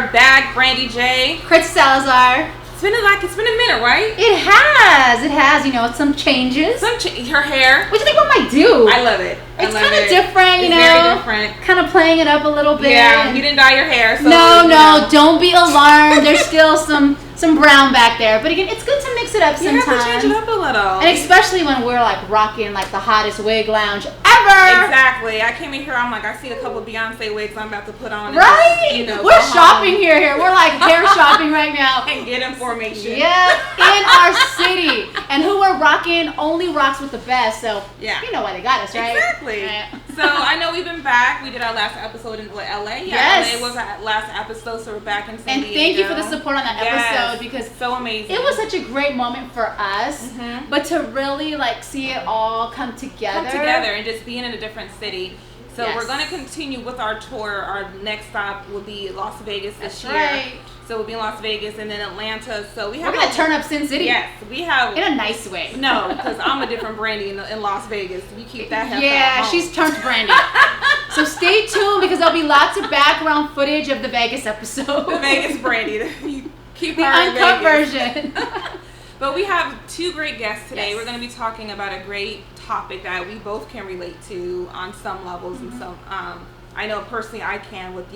are back, Brandee J. Kristy Salazar. It's been a minute, right? It has. You know, some changes. Her hair. What do you think we might do? I love it. It's kind of different, you know. Very different. Kind of playing it up a little bit. Yeah, you didn't dye your hair. So No, don't be alarmed. There's still some brown back there. But again, it's good to mix it up sometimes. You have to change it up a little. And especially when we're like rocking like the hottest wig lounge ever. Exactly. I came in here, I'm like, I see a couple of Beyonce wigs I'm about to put on. Right? Just, we're shopping here. We're like hair shopping right now. And get information. Yeah, in our city. And who we're rocking only rocks with the best. So, yeah, you know why they got us, right? Exactly. Right. So, I know we've been back. We did our last episode in LA. Yeah, yes. LA was our last episode, so we're back in San And Diego. thank you for the support on that episode because so amazing. It was such a great moment for us, but to really like see it all come together and just being in a different city. So yes. we're going to continue with our tour. Our next stop will be Las Vegas this year. Right. So we'll be in Las Vegas and then Atlanta. So we're going to turn up Sin City. Yes, we have. In a nice way. No, because I'm a different Brandee in Las Vegas. We keep that haircut. Yeah, she's turned Brandee. So stay tuned because there'll be lots of background footage of the Vegas episode. The Vegas Brandee. You keep the uncut version. But we have two great guests today. Yes. We're going to be talking about a great topic that we both can relate to on some levels and some. I know personally I can with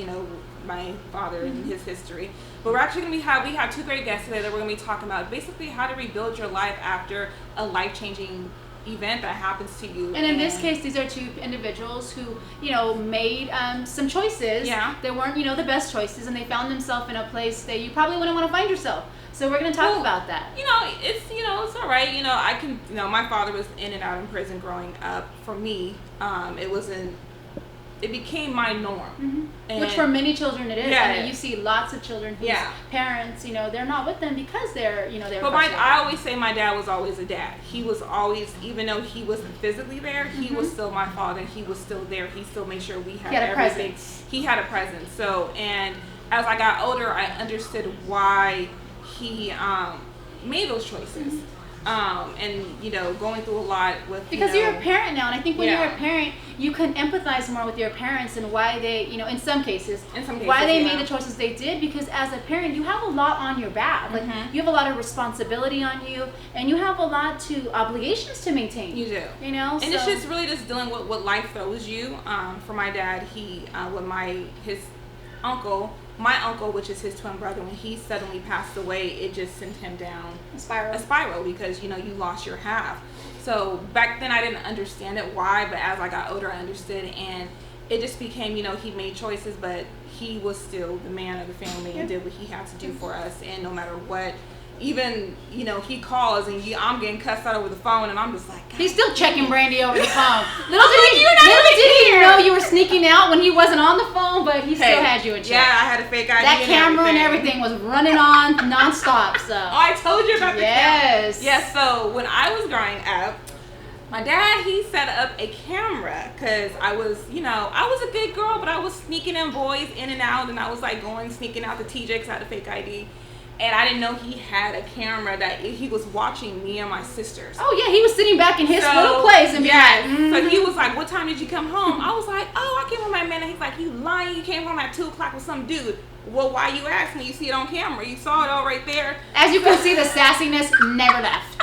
my father and his history. But we're actually going to we have two great guests today that we're going to be talking about basically how to rebuild your life after a life-changing event that happens to you. And in this case, these are two individuals who, made some choices. Yeah. They weren't, the best choices, and they found themselves in a place that you probably wouldn't want to find yourself. So we're going to talk about that. It's all right. I can, my father was in and out in prison growing up. For me, it became my norm. Which for many children it is. Yeah. I mean, you see lots of children whose parents, they're not with them because they're, they're. But I always say my dad was always a dad. He was always, even though he wasn't physically there, he was still my father. He was still there. He still made sure we had everything. Presence. He had a presence. So, and as I got older, I understood why he made those choices. And going through a lot with because you're a parent now, and I think when you're a parent, you can empathize more with your parents and why they, in some cases, why they made the choices they did. Because as a parent, you have a lot on your back. Like you have a lot of responsibility on you, and you have a lot to obligations to maintain. You do, and it's just really just dealing with what life throws you. For my dad, he with his uncle. My uncle, which is his twin brother, when he suddenly passed away, it just sent him down a spiral because, you lost your half. So back then I didn't understand it why, but as I got older I understood, and it just became, he made choices, but he was still the man of the family and did what he had to do for us. And no matter what, even, he calls and I'm getting cussed out over the phone, and I'm just like, God. He's still checking Brandee over the phone. Little did he know you were sneaking out when he wasn't on the phone, but he still had you in check. Yeah, I had a fake ID. That camera and everything was running on nonstop. So. Oh, I told you about the camera. Yes. Yes, so when I was growing up, my dad, he set up a camera because I was a good girl, but I was sneaking in boys in and out, and I was like sneaking out to TJ because I had a fake ID. And I didn't know he had a camera that he was watching me and my sisters. Oh, yeah, he was sitting back in his little place and So he was like, what time did you come home? I was like, I came home at midnight. He's like, you lying, you came home at 2 o'clock with some dude. Well, why you asked me? You see it on camera. You saw it all right there. As you can see, the sassiness never left.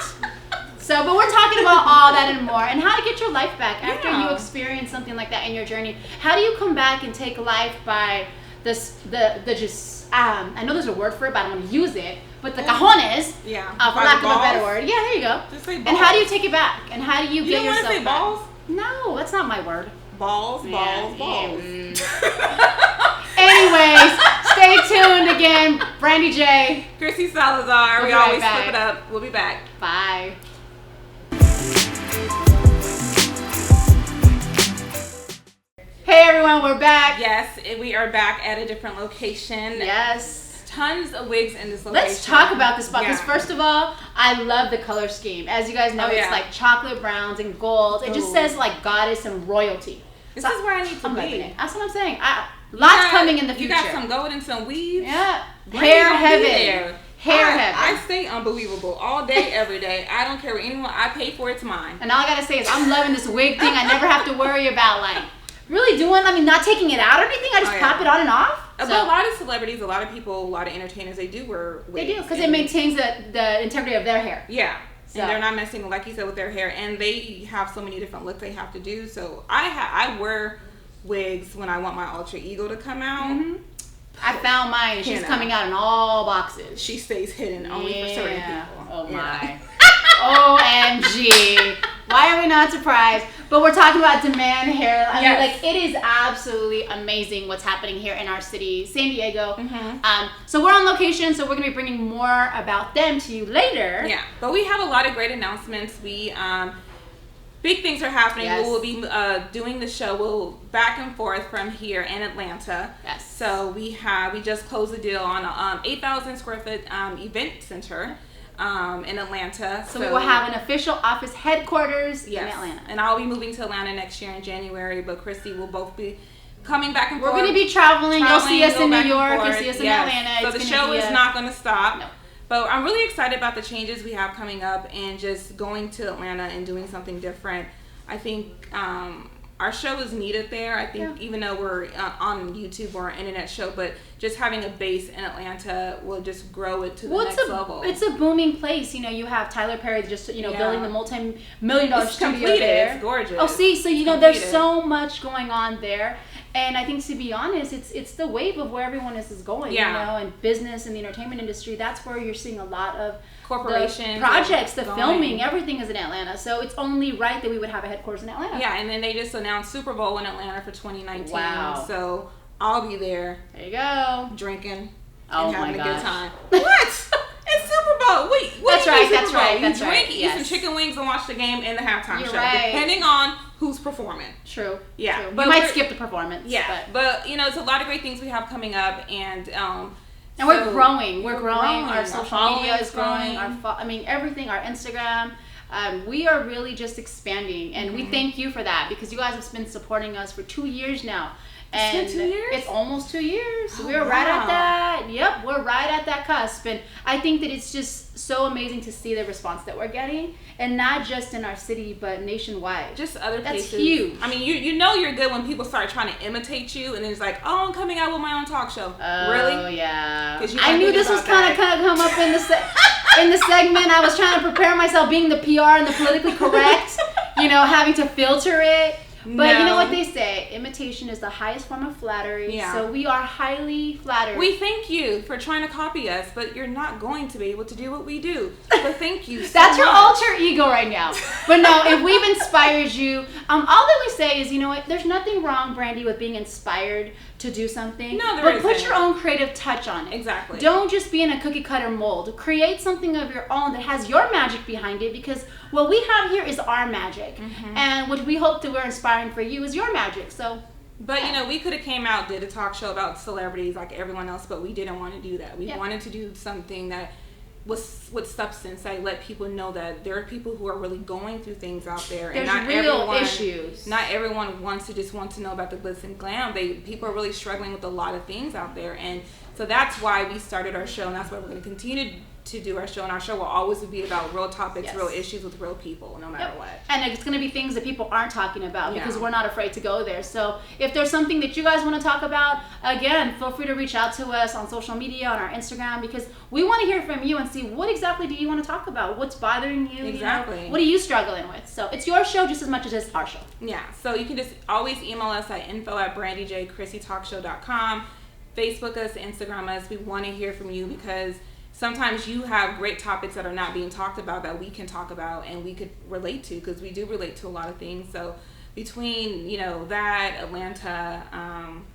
So, but we're talking about all that and more, and how to get your life back after you experience something like that in your journey. How do you come back and take life by I know there's a word for it, but I don't want to use it. But the cajones, for lack of a better word. Yeah, there you go. Just say balls. And how do you take it back? And how do you get yourself back? You don't want to say balls? No, that's not my word. Balls. Anyways, stay tuned again. Brandee J. Kristy Salazar. We always flip it up. We'll be back. Bye. Hey everyone, we're back. Yes, we are back at a different location. Yes. Tons of wigs in this location. Let's talk about this spot because first of all, I love the color scheme. As you guys know, it's like chocolate browns and gold. It just says like goddess and royalty. This is where I need to be. That's what I'm saying. Lots coming in the future. You got some gold and some weave. Yeah. Hair heaven. Hair heaven. I stay unbelievable all day, every day. I don't care what anyone. I pay for it. It's mine. And all I gotta say is I'm loving this wig thing. I never have to worry about not taking it out or anything. I just pop it on and off. But a lot of celebrities, a lot of people, a lot of entertainers, they do wear wigs. They do, because it maintains the integrity of their hair. Yeah. So. And they're not messing, like you said, with their hair. And they have so many different looks they have to do. So I wear wigs when I want my alter ego to come out. Mm-hmm. I found mine, and she's coming out in all boxes. She stays hidden only for certain people. Oh my. OMG. Why are we not surprised? But we're talking about demand hair. I mean, like, it is absolutely amazing what's happening here in our city, San Diego. Mm-hmm. So we're on location, so we're going to be bringing more about them to you later. Yeah, but we have a lot of great announcements. We big things are happening. Yes. We will be doing the show. We'll back and forth from here in Atlanta. Yes. So we just closed the deal on a 8,000 square foot event center. In Atlanta. So we will have an official office headquarters in Atlanta. And I'll be moving to Atlanta next year in January, but Kristy will both be coming back and forth. We're going to be traveling. You'll see us in New York. You'll see us in Atlanta. So the show is not going to stop. No. But I'm really excited about the changes we have coming up and just going to Atlanta and doing something different. I think our show is needed there. I think even though we're on YouTube or an internet show, but just having a base in Atlanta will just grow it to the next level. It's a booming place. You know, you have Tyler Perry just, building the multi-million-dollar studio there. It's gorgeous. Oh, see, so, there's so much going on there. And I think, to be honest, it's the wave of where everyone is going, and business and the entertainment industry. That's where you're seeing a lot of corporations, projects, the filming, everything is in Atlanta. So it's only right that we would have a headquarters in Atlanta. Yeah, and then they just announced Super Bowl in Atlanta for 2019. Wow. So I'll be there. There you go. Drinking and having a good time. What? It's Super Bowl. Wait, that's right. You drink, eat some chicken wings, and watch the game in the halftime show. Right. Depending on who's performing. True. Yeah. True. But we might skip the performance. Yeah. But it's a lot of great things we have coming up, and we're growing. We're growing. Our social media is growing. Everything. Our Instagram. We are really just expanding, and we thank you for that, because you guys have been supporting us for 2 years now. And it's been 2 years? It's almost 2 years. Oh, we're right at that. Yep, we're right at that cusp. And I think that it's just so amazing to see the response that we're getting, and not just in our city, but nationwide. Just other places. That's huge. I mean, you're good when people start trying to imitate you, and then it's like, oh, I'm coming out with my own talk show. Really? Oh, yeah. I knew this was kind of come up in the segment. I was trying to prepare myself, being the PR and the politically correct, having to filter it. But you know what they say, imitation is the highest form of flattery. Yeah. So we are highly flattered. We thank you for trying to copy us, but you're not going to be able to do what we do. So thank you so That's much. your alter ego right now. But no, if we've inspired you, all that we say is, what, there's nothing wrong, Brandee, with being inspired to do something. No, there isn't. But put your own creative touch on it. Exactly. Don't just be in a cookie cutter mold. Create something of your own that has your magic behind it, because what we have here is our magic. Mm-hmm. And what we hope that we're inspiring for you is your magic. So, but we could have came out, did a talk show about celebrities like everyone else, but we didn't want to do that. We wanted to do something that was with substance. I let people know that there are people who are really going through things out there. There's and not real issues. Not everyone want to know about the glitz and glam. People are really struggling with a lot of things out there, and so that's why we started our show, and that's why we're going to continue to do our show, and our show will always be about real topics, real issues with real people, no matter what. And it's going to be things that people aren't talking about, because we're not afraid to go there. So if there's something that you guys want to talk about, again, feel free to reach out to us on social media, on our Instagram, because we want to hear from you and see what exactly do you want to talk about, what's bothering you, exactly. What are you struggling with? So it's your show just as much as it's our show. Yeah, so you can just always email us at info@brandeejkristytalkshow.com, Facebook us, Instagram us. We want to hear from you, because sometimes you have great topics that are not being talked about that we can talk about and we could relate to, because we do relate to a lot of things. So between that, Atlanta,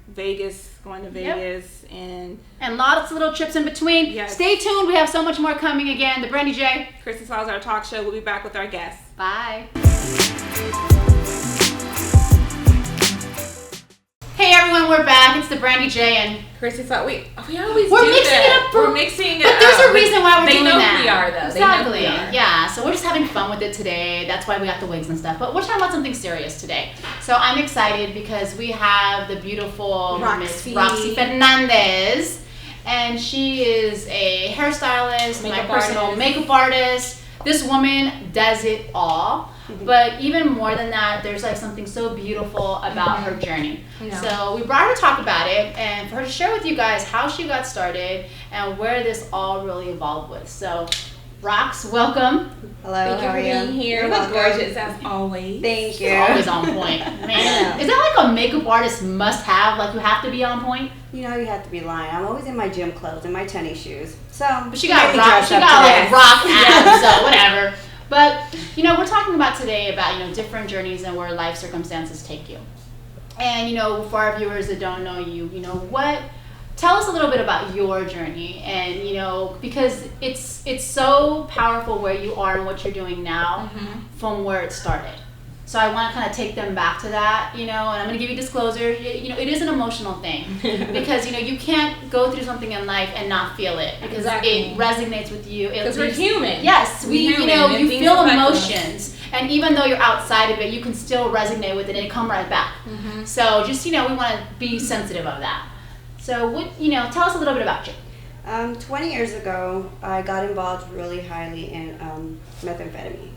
Vegas, going to Vegas, and lots of little trips in between. Yes. Stay tuned. We have so much more coming. Again, the Brandee J. Kristy Salazar Talk Show. We'll be back with our guests. Bye. Hey everyone, we're back. It's the Brandee J and Kristy thought we always we're do mixing that. it up. We're mixing it but there's a reason why we're doing that. They know who we are, though. Exactly. They know who we are. Yeah. So we're just having fun with it today. That's why we got the wigs and stuff. But we're talking about something serious today. So I'm excited because we have the beautiful Miss Roxy Fernandez, and she is a hairstylist, my personal makeup artist. This woman does it all. But even more than that, there's like something so beautiful about her journey. Yeah. So we brought her to talk about it and for her to share with you guys how she got started and where this all really evolved with. So Rox, welcome. Hello, thank you for being here. You look gorgeous as always. Thank you. Always on point. Man, is that like a makeup artist must have? Like you have to be on point? You know you have to be lying. I'm always in my gym clothes and my tennis shoes. So, but she got rock. She got like rock abs, so whatever. But we're talking about today about different journeys and where life circumstances take you. And for our viewers that don't know you, tell us a little bit about your journey, and because it's so powerful where you are and what you're doing now from where it started. So I want to kind of take them back to that, and I'm going to give you disclosure. It is an emotional thing because you can't go through something in life and not feel it because it resonates with you. Because we're human. Yes, you feel emotions, and even though you're outside of it, you can still resonate with it and come right back. So just we want to be sensitive of that. So tell us a little bit about you. 20 years ago, I got involved really highly in methamphetamine.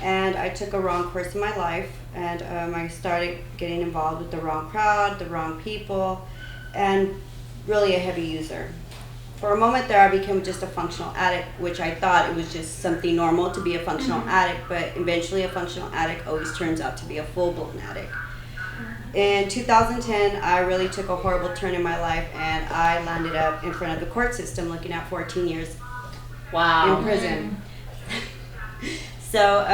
And I took a wrong course in my life, and I started getting involved with the wrong crowd, the wrong people, and really a heavy user. For a moment there, I became just a functional addict, which I thought it was just something normal to be a functional addict, but eventually a functional addict always turns out to be a full-blown addict. In 2010, I really took a horrible turn in my life, and I landed up in front of the court system looking at 14 years in prison. So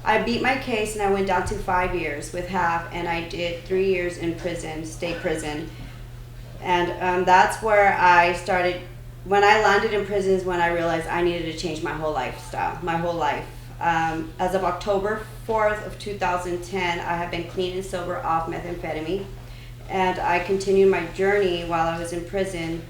I beat my case and I went down to 5 years with half, and I did 3 years in prison, state prison. And that's where I started. When I landed in prison is when I realized I needed to change my whole lifestyle, my whole life. As of October 4th of 2010, I have been clean and sober off methamphetamine. And I continued my journey while I was in prison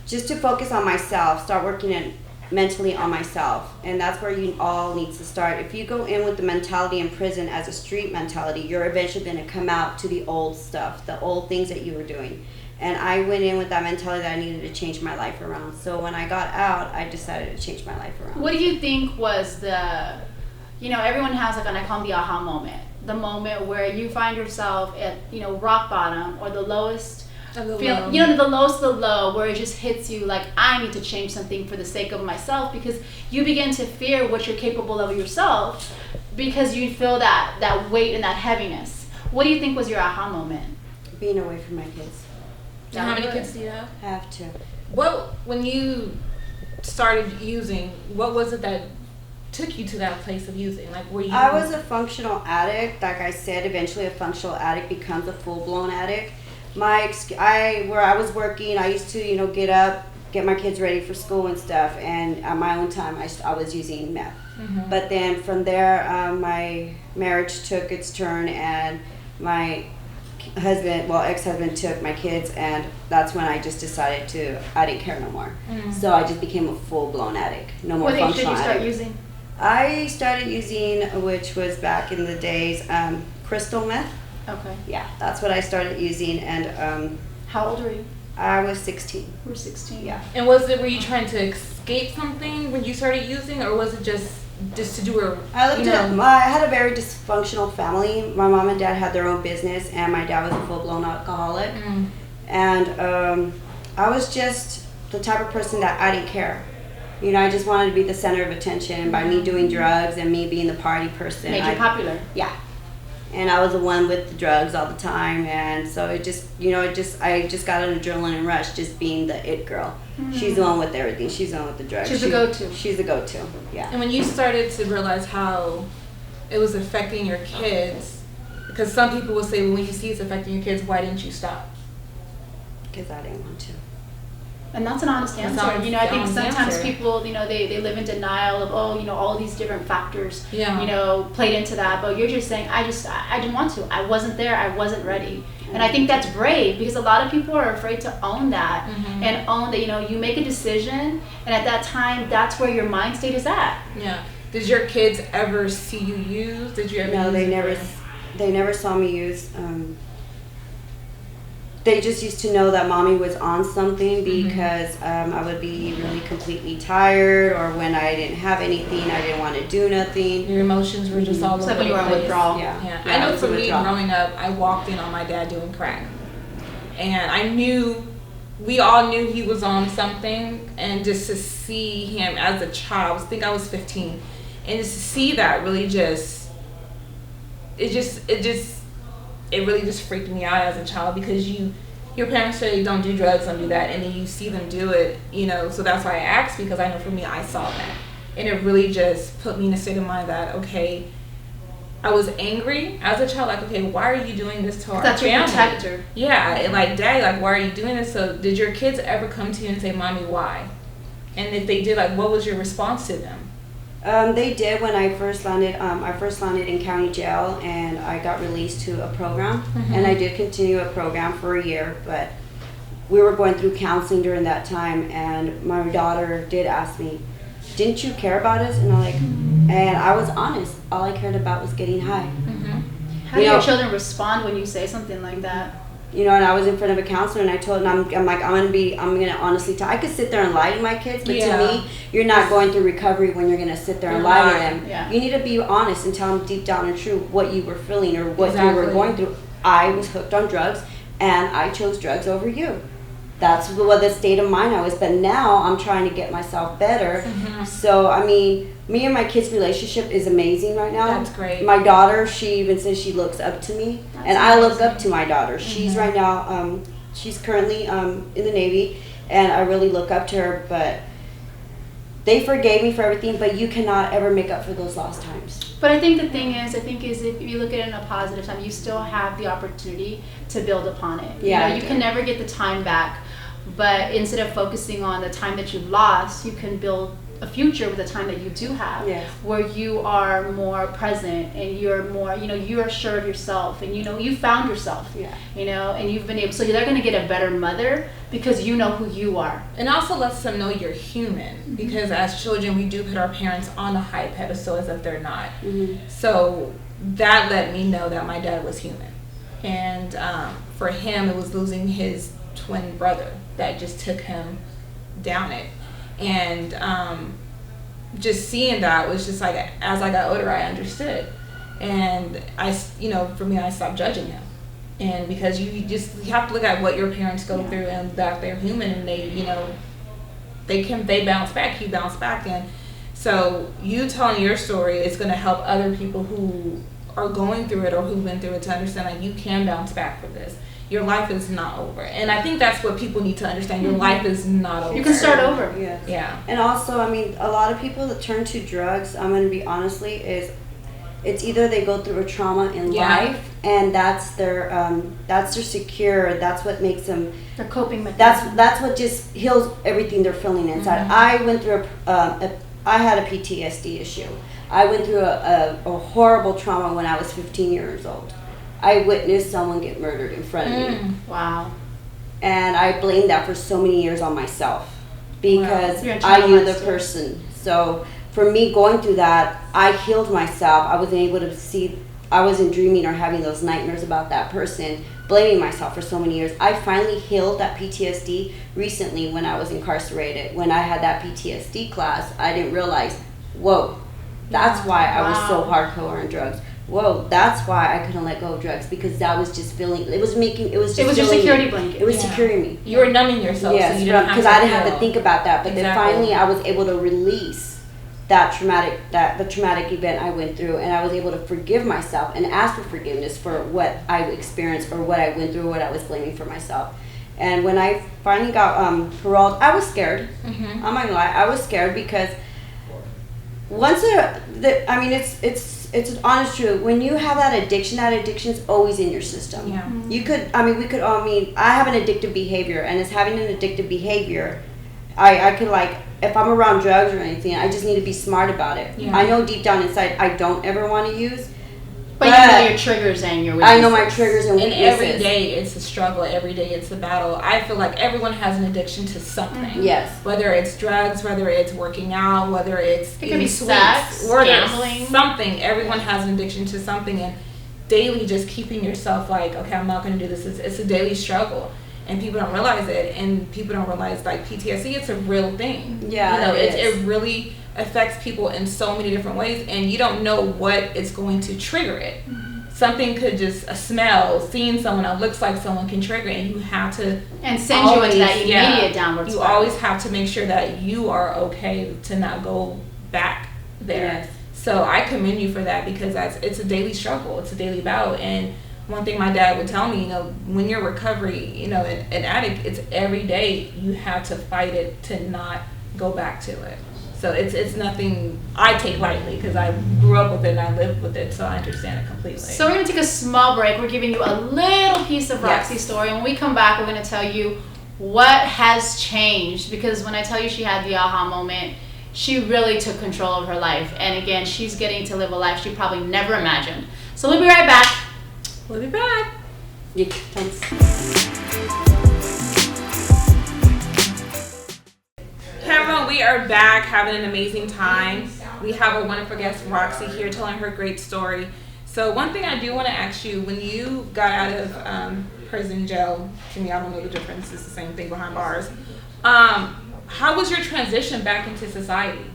just to focus on myself, start working mentally on myself. And that's where you all need to start. If you go in with the mentality in prison as a street mentality, you're eventually going to come out to the old stuff, the old things that you were doing. And I went in with that mentality that I needed to change my life around. So when I got out, I decided to change my life around. What do you think was the, everyone has like, and I call them the aha moment, the moment where you find yourself at, rock bottom or the lowest the lowest of the low, where it just hits you like, I need to change something for the sake of myself, because you begin to fear what you're capable of yourself because you feel that weight and that heaviness. What do you think was your aha moment? Being away from my kids. How many kids do you have? I have 2. When you started using, what was it that took you to that place of using? Like, were you? I was a functional addict. Like I said, eventually a functional addict becomes a full-blown addict. Where I was working, I used to, get up, get my kids ready for school and stuff, and at my own time, I was using meth. But then from there, my marriage took its turn, and my ex-husband took my kids, and that's when I just decided I didn't care no more. So I just became a full-blown addict. No more functional addict. What age did you start using? I started using, which was back in the days, crystal meth. Okay. Yeah, that's what I started using. And how old were you? I was 16. You were 16. Yeah. And were you trying to escape something when you started using, or was it just to do a? I had a very dysfunctional family. My mom and dad had their own business, and my dad was a full-blown alcoholic. And I was just the type of person that I didn't care. I just wanted to be the center of attention. And by me doing drugs and me being the party person, made you popular. Yeah. And I was the one with the drugs all the time, and so I just got an adrenaline rush just being the it girl. She's the one with everything. She's the one with the drugs. She's the go-to. She's the go-to, yeah. And when you started to realize how it was affecting your kids, because some people will say, well, when you see it's affecting your kids, why didn't you stop? Because I didn't want to. And that's an honest answer. I think sometimes people, they live in denial of, all these different factors, played into that. But you're just saying, I didn't want to. I wasn't there. I wasn't ready. And I think that's brave, because a lot of people are afraid to own that and own that, you make a decision, and at that time, that's where your mind state is at. Yeah. Did your kids ever see you use? Did you ever? No, they never saw me use. they just used to know that mommy was on something because I would be really completely tired, or when I didn't have anything, I didn't want to do nothing. Your emotions were just all over the place. When you were in withdrawal. Yeah. I know for me, growing up, I walked in on my dad doing crack. And I knew, we all knew he was on something. And just to see him as a child, I think I was 15. And just to see that really just, it really just freaked me out as a child, because your parents say don't do drugs, don't do that, and then you see them do it, you know. So that's why I asked, because I know for me, I saw that, and it really just put me in a state of mind that, okay, I was angry as a child, like, okay, why are you doing this to our family? That's your protector. Yeah, and like, Daddy, like, why are you doing this? So did your kids ever come to you and say, Mommy, why? And if they did, like, what was your response to them? They did when I first landed. I first landed in county jail, and I got released to a program. And I did continue a program for a year, but we were going through counseling during that time. And my daughter did ask me, "Didn't you care about us?" And I'm like, and I was honest. All I cared about was getting high. How do your children respond when you say something like that? You know, and I was in front of a counselor, and I told him, I'm like, I'm gonna honestly tell. I could sit there and lie to my kids, but to me, you're not going through recovery when you're gonna sit there and lie to them. Yeah. You need to be honest and tell them deep down and true what you were feeling or what you were going through. I was hooked on drugs, and I chose drugs over you. That's what the state of mind I was. But now I'm trying to get myself better. So I mean, me and my kids' relationship is amazing right now. That's great. My daughter, she even says she looks up to me, and I look up to my daughter. She's right now, she's currently in the Navy, and I really look up to her. But they forgave me for everything, but you cannot ever make up for those lost times. But I think the thing is, if you look at it in a positive time, you still have the opportunity to build upon it. Yeah, you can never get the time back, but instead of focusing on the time that you lost, you can build a future with the time that you do have, where you are more present and you're more, you're sure of yourself, and you found yourself, and you've been able, so they're going to get a better mother because you know who you are. And also lets them know you're human, because as children we do put our parents on a high pedestal as if they're not. So that let me know that my dad was human, and for him it was losing his twin brother that just took him down it. And just seeing that was just like, as I got older, I understood. And for me, I stopped judging him. And because you have to look at what your parents go through, and that they're human, and they bounce back. He bounced back. And so you telling your story is going to help other people who are going through it or who've been through it to understand that you can bounce back from this. Your life is not over. And I think that's what people need to understand. Your life is not over. You can start over. Yeah. And also, I mean, a lot of people that turn to drugs, I'm going to be honestly, it's either they go through a trauma in life, and that's their secure, that's what makes them, their coping mechanism. That's what just heals everything they're feeling inside. I went through I had a PTSD issue. I went through a horrible trauma when I was 15 years old. I witnessed someone get murdered in front of me. Wow. And I blamed that for so many years on myself, because I knew the person. So for me going through that, I healed myself. I wasn't able to see, I wasn't dreaming or having those nightmares about that person, blaming myself for so many years. I finally healed that PTSD recently when I was incarcerated. When I had that PTSD class, I didn't realize, whoa, that's why I was so hardcore on drugs. Whoa, that's why I couldn't let go of drugs, because that was just feeling, it was your security blanket. It was securing me. You were numbing yourself. Yes, because I didn't have to think about that. But then finally I was able to release the traumatic event I went through, and I was able to forgive myself and ask for forgiveness for what I experienced or what I went through, what I was blaming for myself. And when I finally got paroled, I was scared. I'm not gonna lie, I was scared, because once it's an honest truth. When you have that addiction's always in your system. I have an addictive behavior, and as having an addictive behavior, I could, like, if I'm around drugs or anything, I just need to be smart about it. I know deep down inside I don't ever want to use. But you know your triggers and your weaknesses. I know my triggers and weaknesses. And every day it's a struggle. Every day it's a battle. I feel like everyone has an addiction to something. Yes. Whether it's drugs, whether it's working out, whether it's it could be sex, gambling, something. Everyone has an addiction to something, and daily just keeping yourself like, okay, I'm not going to do this. It's a daily struggle. and people don't realize it, and people don't realize like PTSD, it's a real thing. Yeah, you know, it really affects people in so many different ways, and you don't know what is going to trigger it. Something could just, a smell, seeing someone that looks like someone can trigger it, and you have to and send you into that immediate downward spiral. You always have to make sure that you are okay to not go back there. Yes. So I commend you for that, because it's a daily struggle, it's a daily battle. And one thing my dad would tell me, you know, when you're recovery, you know, an addict, it's every day you have to fight it to not go back to it. So it's nothing I take lightly, because I grew up with it and I lived with it, so I understand it completely. So we're going to take a small break. We're giving you a little piece of Roxy's story. And when we come back, we're going to tell you what has changed. Because when I tell you she had the aha moment, she really took control of her life. And again, she's getting to live a life she probably never imagined. So we'll be right back. We'll be back. Yeah, thanks. We are back having an amazing time. We have a wonderful guest, Roxy, here telling her great story. So one thing I do want to ask you, when you got out of prison, jail, to me I don't know the difference, it's the same thing behind bars. How was your transition back into society?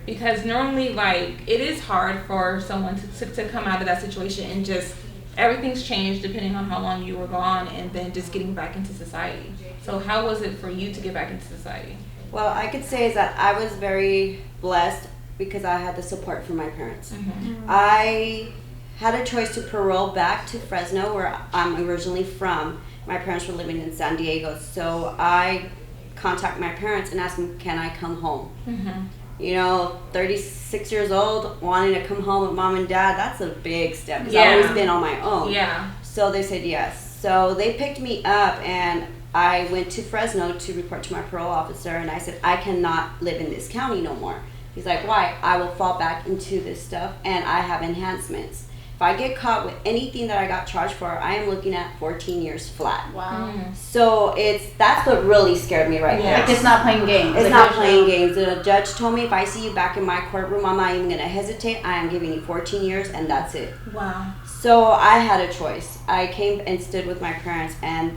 Because normally, like, it is hard for someone to come out of that situation and just, everything's changed depending on how long you were gone, and then just getting back into society. So how was it for you to get back into society? Well, I could say is that I was very blessed because I had the support from my parents. Mm-hmm. I had a choice to parole back to Fresno, where I'm originally from. My parents were living in San Diego, so I contacted my parents and asked them, can I come home? Mm-hmm. You know, 36 years old, wanting to come home with mom and dad, that's a big step, because I've always been on my own. Yeah. So they said yes. So they picked me up, and I went to Fresno to report to my parole officer, and I said, I cannot live in this county no more. He's like, why? I will fall back into this stuff, and I have enhancements. If I get caught with anything that I got charged for, I am looking at 14 years flat. Wow. Mm. So that's what really scared me right now. Like, it's not playing games. It's not playing games. The judge told me, if I see you back in my courtroom, I'm not even going to hesitate. I am giving you 14 years, and that's it. Wow. So I had a choice. I came and stood with my parents, and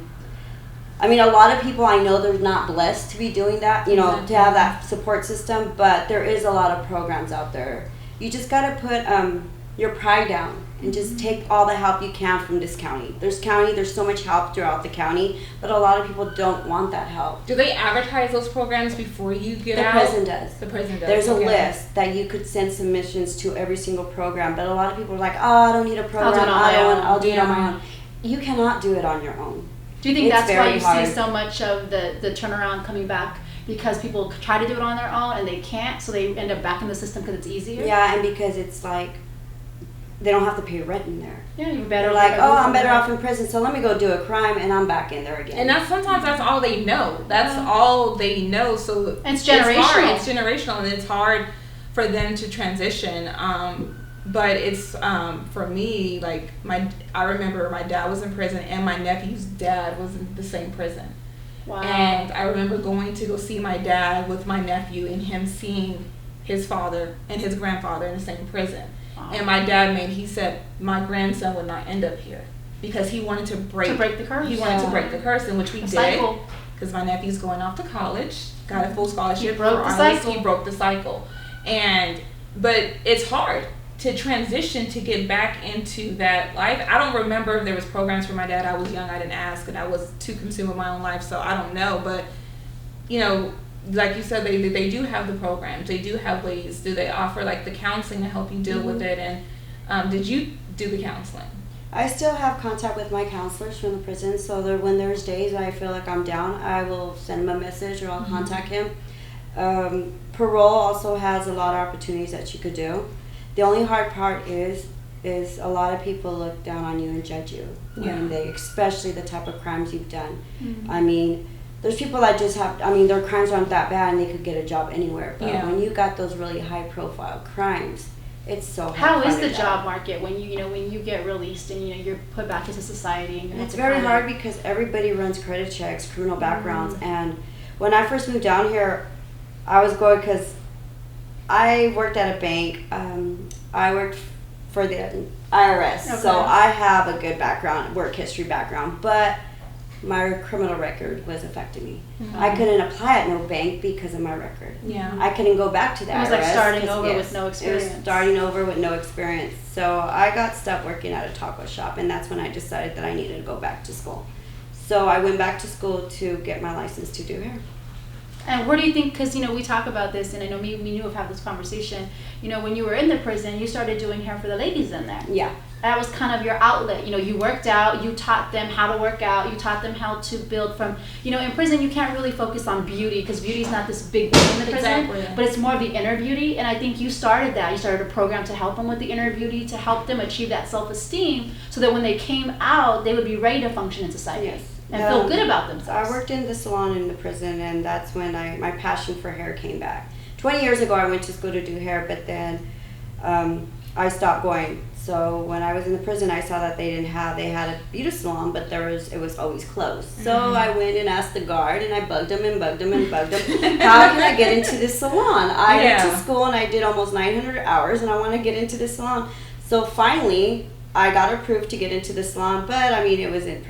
I mean, a lot of people I know, they're not blessed to be doing that, you know, exactly. To have that support system, but there is a lot of programs out there. You just got to put your pride down and just take all the help you can from this county. There's so much help throughout the county, but a lot of people don't want that help. Do they advertise those programs before you get out? The prison does. The prison does. There's a list that you could send submissions to every single program, but a lot of people are like, oh, I don't need a program. I'll do it on my own. You cannot do it on your own. Do you think that's why you see so much of the turnaround coming back? Because people try to do it on their own and they can't, so they end up back in the system because it's easier? Yeah, and because it's like, they don't have to pay rent in there. Yeah, you're better. They're like, I'm better off in prison, so let me go do a crime, and I'm back in there again. And sometimes that's all they know. That's all they know. So and it's generational. It's generational, and it's hard for them to transition. But it's for me, like I remember my dad was in prison, and my nephew's dad was in the same prison. Wow. And I remember going to go see my dad with my nephew, and him seeing his father and his grandfather in the same prison. Wow. And my dad he said my grandson would not end up here because he wanted to break the curse. He wanted to break the curse, in which we did. Because my nephew's going off to college, got a full scholarship. He broke the cycle. He broke the cycle, but it's hard to transition to get back into that life. I don't remember if there was programs for my dad. I was young, I didn't ask, and I was too consumed with my own life, so I don't know. But you know, like you said, they do have the programs. They do have ways. Do they offer like the counseling to help you deal with it? And did you do the counseling? I still have contact with my counselors from the prison, so when there's days I feel like I'm down, I will send him a message or I'll contact him. Parole also has a lot of opportunities that you could do. The only hard part is a lot of people look down on you and judge you when especially the type of crimes you've done. Mm-hmm. I mean, there's people that just their crimes aren't that bad and they could get a job anywhere. But when you got those really high profile crimes, it's so hard. How is the job market when you get released and you're put back into society? And it's very hard because everybody runs credit checks, criminal backgrounds, and when I first moved down here, I was going because I worked at a bank. I worked for the IRS, so I have a good work history background. But my criminal record was affecting me. Mm-hmm. I couldn't apply at no bank because of my record. Yeah. I couldn't go back to the IRS. It was like starting over with no experience. It was starting over with no experience. So I got stuck working at a taco shop, and that's when I decided that I needed to go back to school. So I went back to school to get my license to do hair. And where do you think, because, we talk about this, and I know me and you have had this conversation, when you were in the prison, you started doing hair for the ladies in there. Yeah. That was kind of your outlet. You worked out, you taught them how to work out, you taught them how to build from, in prison you can't really focus on beauty because beauty is not this big thing in the prison, exactly. But it's more of the inner beauty, and I think you started that. You started a program to help them with the inner beauty, to help them achieve that self-esteem so that when they came out, they would be ready to function in society. Yes. And feel good about themselves. I worked in the salon in the prison, and that's when my passion for hair came back. 20 years ago, I went to school to do hair, but then I stopped going. So when I was in the prison, I saw that they had a beauty salon, but it was always closed. So I went and asked the guard, and I bugged him. How can I get into this salon? I went to school and I did almost 900 hours, and I want to get into this salon. So finally, I got approved to get into the salon, but I mean, it wasn't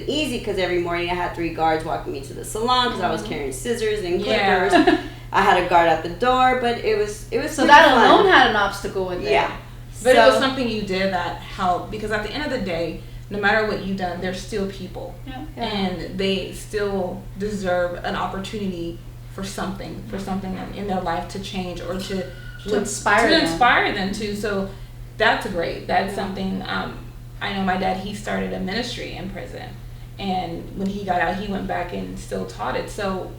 easy because every morning I had 3 guards walking me to the salon because I was carrying scissors and clippers. I had a guard at the door, but it was so that alone had an obstacle with it. Yeah. But it was something you did that helped, because at the end of the day, no matter what you've done, they're still people. Yeah. And they still deserve an opportunity for something in their life to change or to inspire them to. So that's great. That's something. I know my dad, he started a ministry in prison. And when he got out, he went back and still taught it. So,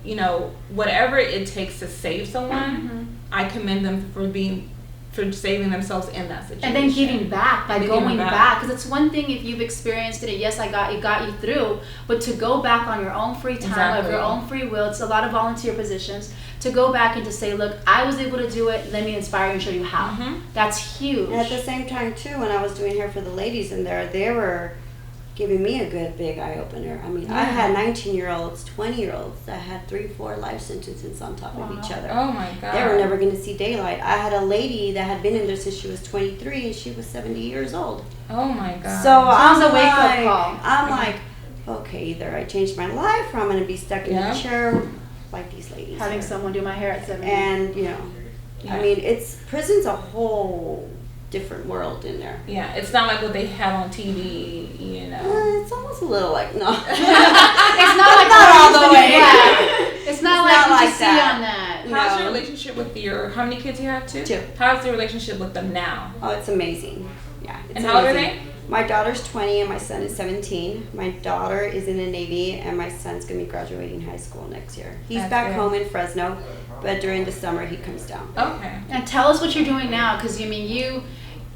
whatever it takes to save someone, I commend them for saving themselves in that situation. And then giving back by going back. Because it's one thing if you've experienced it, yes, it got you through, but to go back on your own free time, of your own free will, it's a lot of volunteer positions, to go back and to say, look, I was able to do it, let me inspire you and show you how. That's huge. And at the same time, too, when I was doing hair for the ladies in there, they were giving me a good big eye-opener. I mean, I had 19-year-olds, 20-year-olds that had 3-4 life sentences on top of each other. Oh my God. They were never going to see daylight. I had a lady that had been in there since she was 23 and she was 70 years old. Oh my God. So I was a wake-up call. I'm like, okay, either I change my life or I'm going to be stuck in a chair like these ladies. Having someone do my hair at 70. And, I mean, prison's a whole different world in there. Yeah, it's not like what they have on TV, it's almost a little like, no. It's not like all the way. It's not like what you see on that. How's your relationship with how many kids you have? 2? How's your relationship with them now? Oh, it's amazing. Yeah. And how old are they? My daughter's 20 and my son is 17. My daughter is in the Navy and my son's going to be graduating high school next year. He's back home in Fresno, but during the summer he comes down. Okay. And tell us what you're doing now, because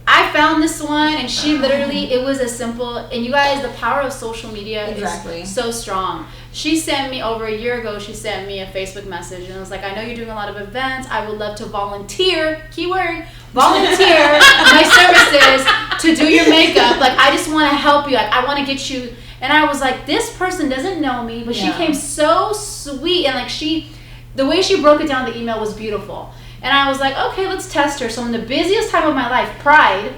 I found this one, and she literally, it was as simple, and you guys, the power of social media is so strong. She sent me, over a year ago, she sent me a Facebook message, and I was like, I know you're doing a lot of events, I would love to volunteer, keyword, volunteer my services to do your makeup, like, I just want to help you, like, I want to get you, and I was like, this person doesn't know me, but she came so sweet, and like, the way she broke it down, the email was beautiful. And I was like, okay, let's test her. So in the busiest time of my life, Pride,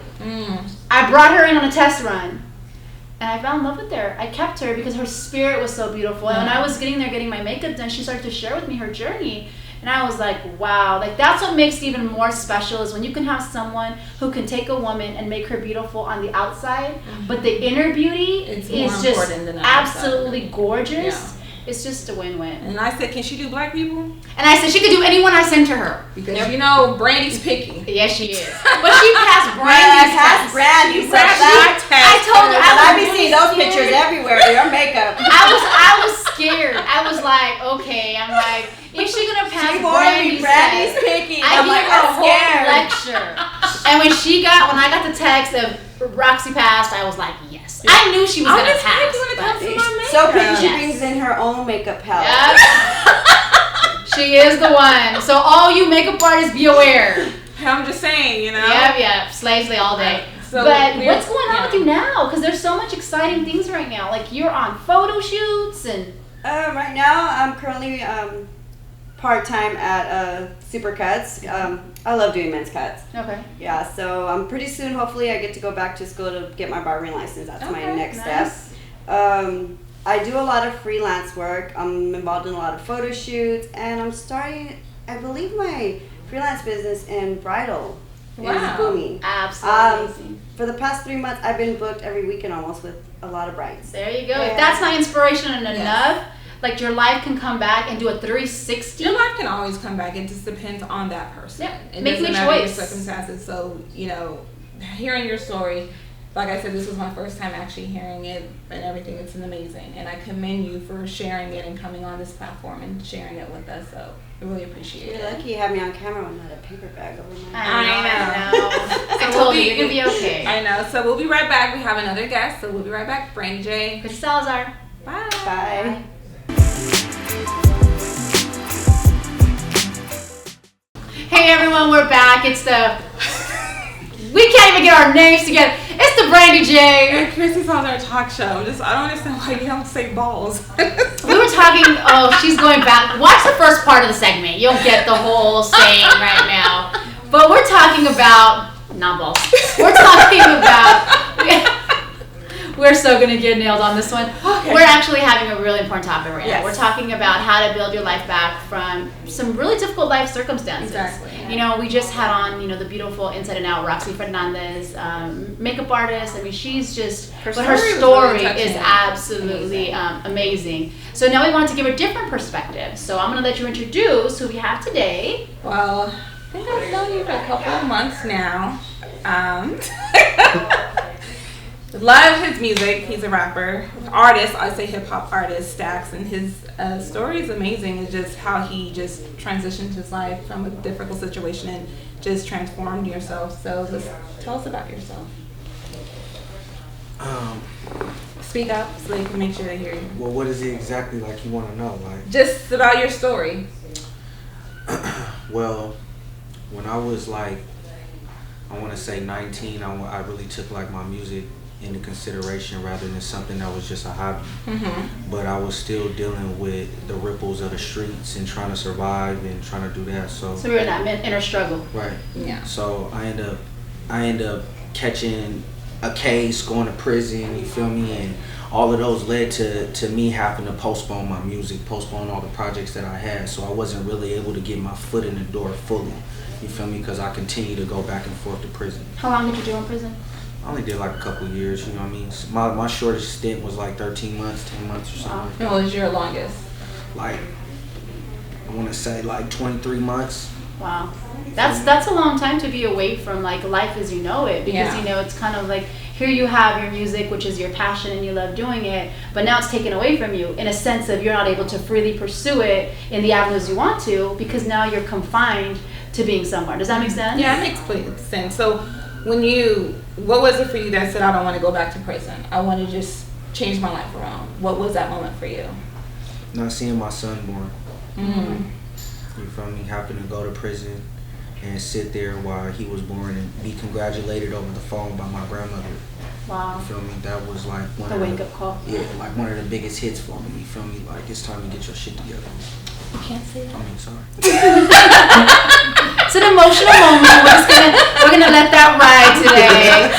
I brought her in on a test run. And I fell in love with her. I kept her because her spirit was so beautiful. And when I was getting my makeup done, she started to share with me her journey. And I was like, wow. Like, that's what makes it even more special, is when you can have someone who can take a woman and make her beautiful on the outside, but the inner beauty is just absolutely gorgeous. Yeah. It's just a win-win. And I said, can she do black people? And I said, she could do anyone I send to her. Because Brandee's picky. Yes, she is. But she passed Brandee's test. I told her, I've been seeing those pictures everywhere of your makeup. I was scared. I was like, okay. I'm like, if she's going to pass Brandee's test, picky. I give her a whole lecture. And when I got the text of Roxy passed, I was like, yes. I knew she was going to pass. So pretty, she brings in her own makeup palette. Yep. She is the one. So all you makeup artists, be aware. I'm just saying, Yep. Slaves all day. So but what's going on with you now? Because there's so much exciting things right now. Like, you're on photo shoots and... Right now, I'm currently part-time at Supercuts. I love doing men's cuts. Okay. Yeah, so pretty soon, hopefully, I get to go back to school to get my barbering license. That's my next step. I do a lot of freelance work. I'm involved in a lot of photo shoots, and I'm starting, I believe my freelance business in bridal is booming. Absolutely. For the past 3 months, I've been booked every weekend almost with a lot of brides. There you go. If that's not inspiration enough, like your life can come back and do a 360. Your life can always come back. It just depends on that person. Yeah. It Make doesn't a matter choice. your circumstances. So, hearing your story, like I said, this was my first time actually hearing it and everything. It's amazing. And I commend you for sharing it and coming on this platform and sharing it with us. So I really appreciate it. You're lucky you have me on camera when I had a paper bag over my head. I know. I told you, you're going to be okay. I know. So we'll be right back. We have another guest. So we'll be right back. Brandee J. Kristy Salazar. Bye. Bye. Hey everyone, we're back. We can't even get our names together. It's the Brandee J. And Kristy Salazar talk show. I don't understand why you don't say balls. We were talking, she's going back. Watch the first part of the segment. You'll get the whole saying right now. But we're talking about, not balls. We're talking about, we're so going to get nailed on this one. Okay. We're actually having a really important topic right now. We're talking about how to build your life back from some really difficult life circumstances. Exactly. We just had on, the beautiful Inside and Out Roxy Fernandez, makeup artist. I mean, she's just, her story is absolutely amazing. So now we wanted to give a different perspective. So I'm going to let you introduce who we have today. Well, I think I've known you for a couple of months now. Love his music. He's a rapper, artist. I say hip hop artist, Stakz, and his story is amazing. It's just how he just transitioned his life from a difficult situation and just transformed yourself. So just tell us about yourself. Speak up so they can make sure they hear you. Well, what is it exactly like you want to know? Like just about your story. Well, when I was like, I want to say 19, I really took like my music into consideration rather than something that was just a hobby. Mm-hmm. But I was still dealing with the ripples of the streets and trying to survive and trying to do that. So we were in that inner struggle. Right. Yeah. So I end up catching a case, going to prison, you feel me? And all of those led to me having to postpone my music, postpone all the projects that I had. So I wasn't really able to get my foot in the door fully, you feel me? Because I continued to go back and forth to prison. How long did you do in prison? I only did like a couple of years, you know what I mean? My shortest stint was like 13 months, 10 months or something. What was your longest? Like, I want to say like 23 months. Wow. That's a long time to be away from like life as you know it, because it's kind of like here you have your music, which is your passion and you love doing it, but now it's taken away from you in a sense of you're not able to freely pursue it in the avenues you want to because now you're confined to being somewhere. Does that make sense? Yeah, it makes complete sense. So what was it for you that said, I don't want to go back to prison? I want to just change my life around. What was that moment for you? Not seeing my son born. Mm-hmm. You feel me? Having to go to prison and sit there while he was born and be congratulated over the phone by my grandmother. Wow. You feel me? That was like one of the wake-up call. Yeah, like one of the biggest hits for me. You feel me? Like, it's time to get your shit together. You can't say that. I mean, sorry. It's an emotional moment. We're gonna let that ride today.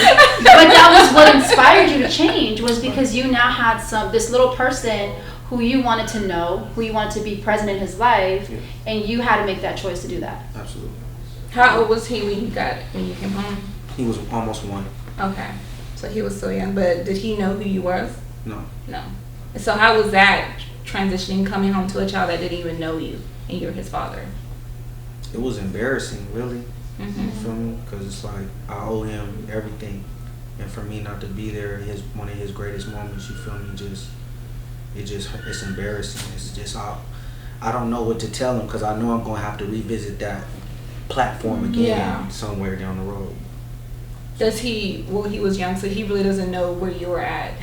But that was what inspired you to change, was because you now had this little person who you wanted to know, who you wanted to be present in his life, and you had to make that choice to do that. Absolutely. How old was he when you came home? He was almost 1. Okay. So he was still young, but did he know who you was? No. So how was that transitioning, coming home to a child that didn't even know you and you're his father? It was embarrassing, really. Mm-hmm. You feel me? Because it's like I owe him everything, and for me not to be there, one of his greatest moments, you feel me? It's embarrassing. It's just I don't know what to tell him because I know I'm gonna have to revisit that platform again somewhere down the road. Does he? Well, he was young, so he really doesn't know where you were at.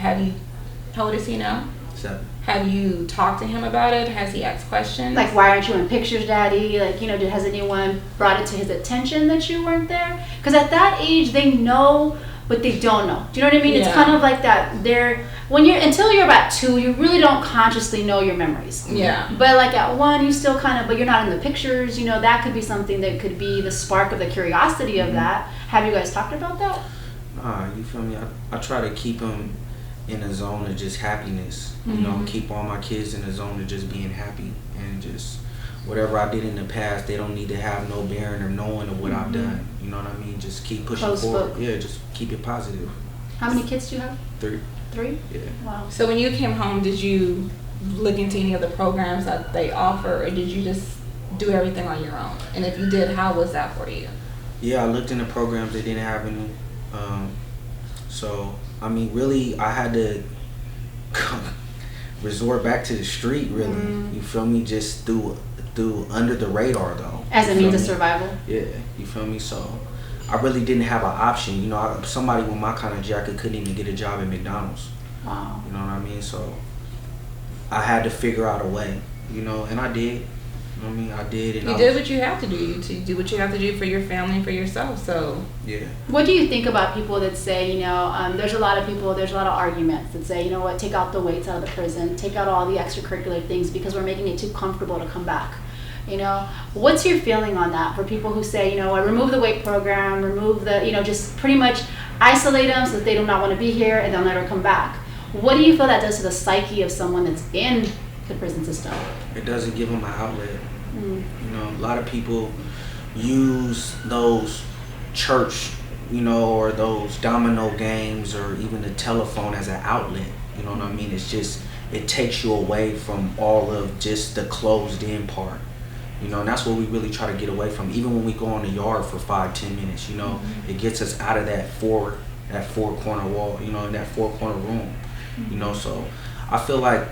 How old is he now? 7. Have you talked to him about it? Has he asked questions? Like, why aren't you in pictures, Daddy? Like, has anyone brought it to his attention that you weren't there? Because at that age, they know, but they don't know. Do you know what I mean? Yeah. It's kind of like that. Until you're about 2, you really don't consciously know your memories. Yeah. But like at 1, you still but you're not in the pictures. That could be something that could be the spark of the curiosity of that. Have you guys talked about that? You feel me? I try to keep him in a zone of just happiness. You know, keep all my kids in a zone of just being happy, and just whatever I did in the past, they don't need to have no bearing or knowing of what I've done. You know what I mean? Just keep pushing forward. Yeah, just keep it positive. How many kids do you have? 3. 3? Yeah. Wow. So when you came home, did you look into any of the programs that they offer, or did you just do everything on your own? And if you did, how was that for you? Yeah, I looked into programs. They didn't have any. So, I mean, really, I had to resort back to the street, really. You feel me? Just through under the radar, though. As a means of survival? Yeah, you feel me? So, I really didn't have an option. You know, somebody with my kind of jacket couldn't even get a job at McDonald's. Wow. You know what I mean? So, I had to figure out a way, you know, and I did. You know what I mean? I did. And you did what you have to do. You do what you have to do for your family and for yourself. So yeah. What do you think about people that say, you know, there's a lot of arguments that say, you know what, take out the weights out of the prison, take out all the extracurricular things because we're making it too comfortable to come back. You know, what's your feeling on that for people who say, you know what, remove the weight program, remove the, you know, just pretty much isolate them so that they do not want to be here and they'll never come back? What do you feel that does to the psyche of someone that's in the prison system? It doesn't give them an outlet. You know, a lot of people use those church, you know, or those domino games or even the telephone as an outlet. You know what I mean? It's just, it takes you away from all of just the closed in part. You know, and that's what we really try to get away from. Even when we go on the yard for 5-10 minutes, you know, it gets us out of that four corner wall, you know, in that 4 corner room. You know, so I feel like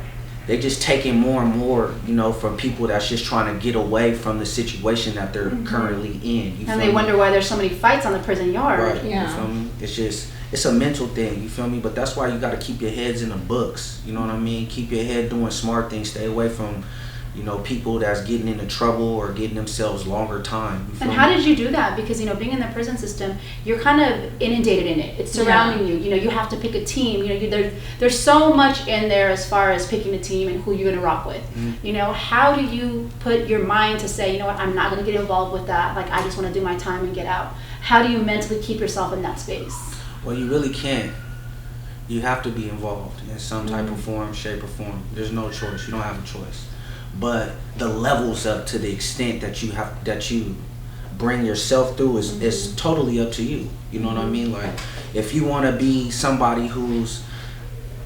they just taking more and more, you know, from people that's just trying to get away from the situation that they're currently in. And they wonder why there's so many fights on the prison yard. Right. Yeah. You feel me? It's just, it's a mental thing, you feel me? But that's why you got to keep your heads in the books, you know what I mean? Keep your head doing smart things. Stay away from, you know, people that's getting into trouble or getting themselves longer time. And how did you do that? Because, you know, being in the prison system, you're kind of inundated in it. It's surrounding you. You know, you have to pick a team. You know, there's so much in there as far as picking a team and who you're going to rock with. You know, how do you put your mind to say, you know what, I'm not going to get involved with that. Like, I just want to do my time and get out. How do you mentally keep yourself in that space? Well, you really can't. You have to be involved in some type of form, shape, or form. There's no choice. You don't have a choice. But the levels up to the extent that you bring yourself through is totally up to you. You know what I mean? Like, if you want to be somebody who's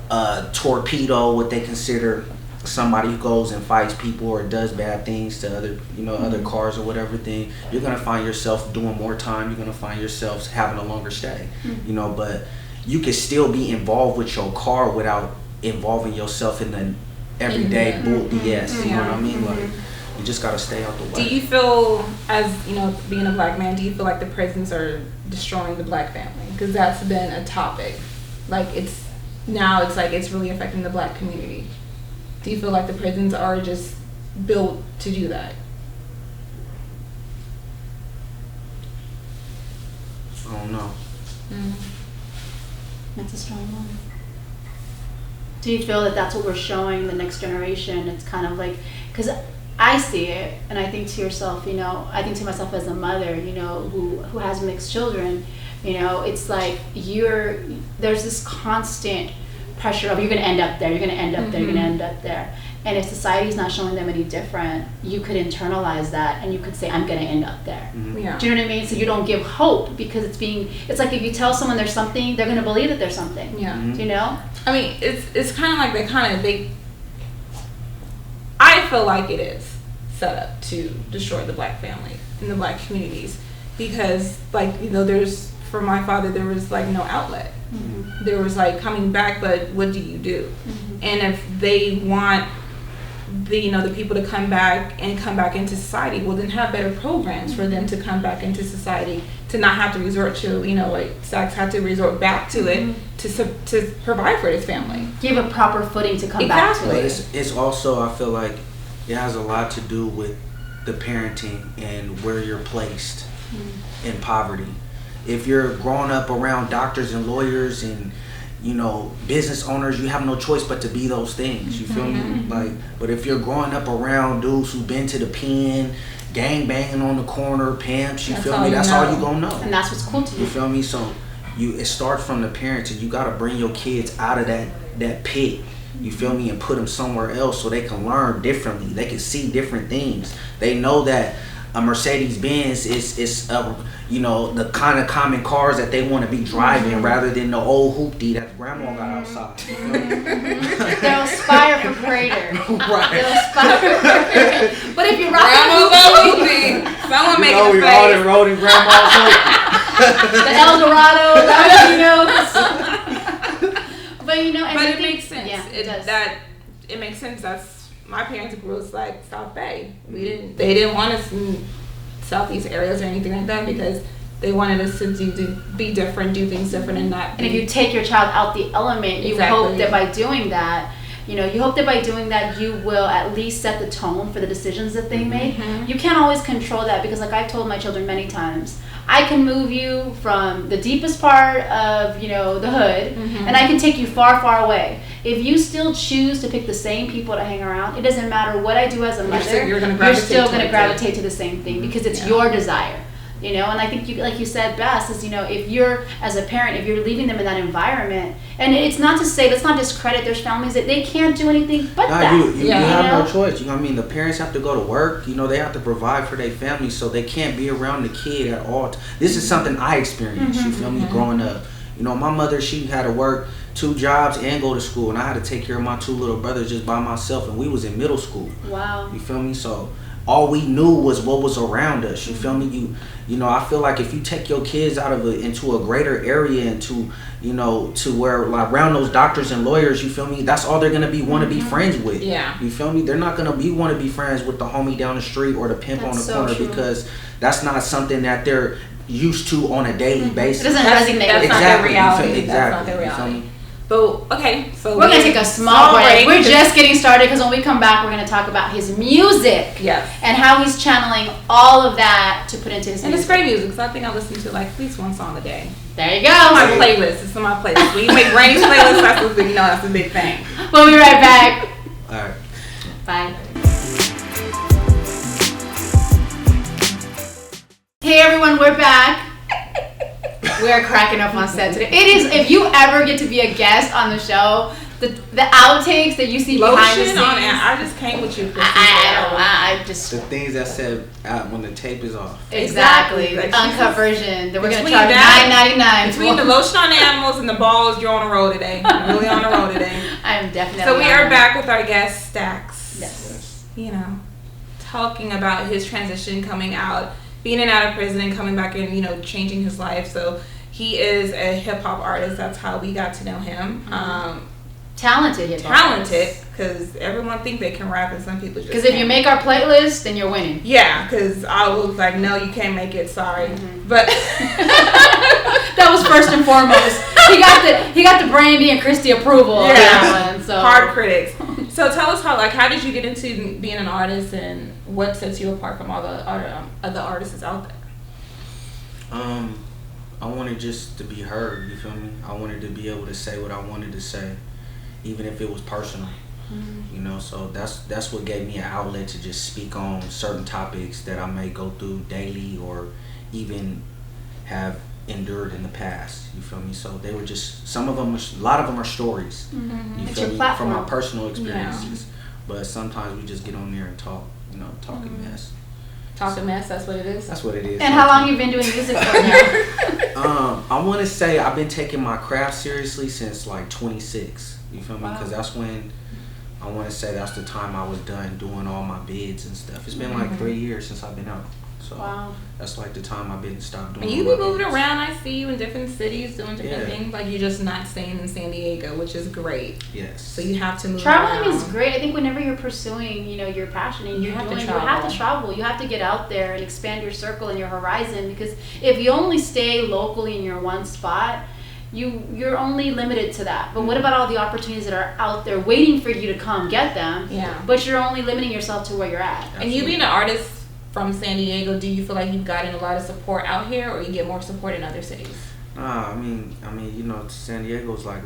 a torpedo, what they consider somebody who goes and fights people or does bad things to other, you know, other cars or whatever thing, you're gonna find yourself doing more time. You're gonna find yourself having a longer stay. You know, but you can still be involved with your car without involving yourself in the everyday bull BS. You know what I mean? Like, you just gotta stay out the way. Do you feel, as you know, being a black man, do you feel like the prisons are destroying the black family? Because that's been a topic. Like, it's really affecting the black community. Do you feel like the prisons are just built to do that? I don't know. That's a strong one. Do you feel that that's what we're showing the next generation? It's kind of like, because I see it, and I think to yourself, you know, I think to myself as a mother, you know, who has mixed children, you know, it's like there's this constant pressure of you're going to end up there, you're going to end up there, you're going to end up there. And if society's not showing them any different, you could internalize that and you could say, I'm going to end up there. Yeah. Do you know what I mean? So you don't give hope because it's like if you tell someone there's something, they're going to believe that there's something. Yeah. Do you know? I mean, it's kind of like I feel like it is set up to destroy the black family and the black communities because, like, you know, for my father, there was like no outlet. There was like coming back, but what do you do? And if they want the people to come back into society, well, then have better programs for them to come back into society, to not have to resort to, you know, like Stakz had to resort back to it to provide for his family. Give a proper footing to come back to But it. it's also, I feel like it has a lot to do with the parenting and where you're placed in poverty. If you're growing up around doctors and lawyers and, you know, business owners, you have no choice but to be those things. You feel me? Like, but if you're growing up around dudes who've been to the pen, gang banging on the corner, pimps, you feel me? That's all you gonna know. And that's what's cool to you. You feel me? So it starts from the parents, and you got to bring your kids out of that pit. You feel me? And put them somewhere else so they can learn differently. They can see different things. They know that a Mercedes-Benz is the kind of common cars that they want to be driving rather than the old hoopty that grandma got outside. You know? They'll aspire for greater. Right. They'll aspire for greater. But if you're grandma's old hoopty, someone make it a we all done rode in grandma's hoopty. The Eldorado, But but it makes sense. Yeah, it does. It makes sense. That's my parents grew us like South Bay. They didn't want us in Southeast areas or anything like that because they wanted us to be different, do things different, and not. And if you take your child out the element, you hope that by doing that, you will at least set the tone for the decisions that they make. You can't always control that because, like I've told my children many times, I can move you from the deepest part of, the hood, and I can take you far, far away. If you still choose to pick the same people to hang around, it doesn't matter what I do as a mother, you're still going to gravitate to the same thing because it's your desire. And I think like you said best is, if you're, as a parent, if you're leaving them in that environment, and it's not to say, let's not discredit there's families that they can't do anything but that. You have no choice. You know what I mean? The parents have to go to work. They have to provide for their family, so they can't be around the kid at all. This is something I experienced, you feel me, growing up. My mother, she had to work 2 jobs and go to school, and I had to take care of my 2 little brothers just by myself, and we was in middle school. Wow. You feel me? So all we knew was what was around us. You feel me? I feel like if you take your kids out of into a greater area, into to where like around those doctors and lawyers, you feel me? That's all they're gonna want to be friends with. Yeah. You feel me? They're not gonna want to be friends with the homie down the street or the pimp on the corner because that's not something that they're used to on a daily basis. It doesn't resonate. That's not their reality. Exactly. That's not their reality. But okay, so we're gonna take a small break. We're just getting started because when we come back, we're gonna talk about his music. Yes. And how he's channeling all of that to put into his music. And it's great music, so I think I listen to like at least one song a day. There you go. It's on my playlist. It's on my playlist. When you make Brandee's playlist, that's a big thing. We'll be right back. All right. Bye. Hey everyone, we're back. We are cracking up on set today. It is, if you ever get to be a guest on the show, the outtakes that you see behind the scenes. I just came with you. I just the things that said when the tape is off. Exactly. The uncut version that we're gonna charge $9.99. Between the lotion on the animals and the balls, you're on a roll today. You're really on a roll today. I am definitely. So we are back with our guest Stakz. Yes. Talking about his transition, coming out, being in and out of prison, and coming back and changing his life. So he is a hip hop artist. That's how we got to know him. Talented hip hop. Talented, because everyone think they can rap, and some people just. Because if you make our playlist, then you're winning. Yeah, because I was like, no, you can't make it. Sorry, but that was first and foremost. He got the Brandee and Kristy approval. Yeah, on that one, so. Hard critics. So tell us how did you get into being an artist, and what sets you apart from all the other artists out there? I wanted just to be heard. You feel me? I wanted to be able to say what I wanted to say, even if it was personal. So that's what gave me an outlet to just speak on certain topics that I may go through daily or even have endured in the past. You feel me? So they were just a lot of them are stories. You feel me? From my personal experiences. But sometimes we just get on there and talk, talking mess. Talking mess, that's what it is? That's what it is. And how long you been doing music for now? I want to say I've been taking my craft seriously since like 26. You feel me? Because that's when I want to say that's the time I was done doing all my bids and stuff. It's been like 3 years since I've been out. So that's like the time I've been stopped doing. And you be moving around. I see you in different cities doing different things. Like you're just not staying in San Diego, which is great. Yes. So you have to move. Traveling is great. I think whenever you're pursuing, your passion and you have to travel. You have to get out there and expand your circle and your horizon. Because if you only stay locally in your one spot, you're only limited to that. But what about all the opportunities that are out there waiting for you to come get them? Yeah. But you're only limiting yourself to where you're at. Absolutely. And you being an artist from San Diego, do you feel like you've gotten a lot of support out here, or you get more support in other cities? I mean, San Diego's like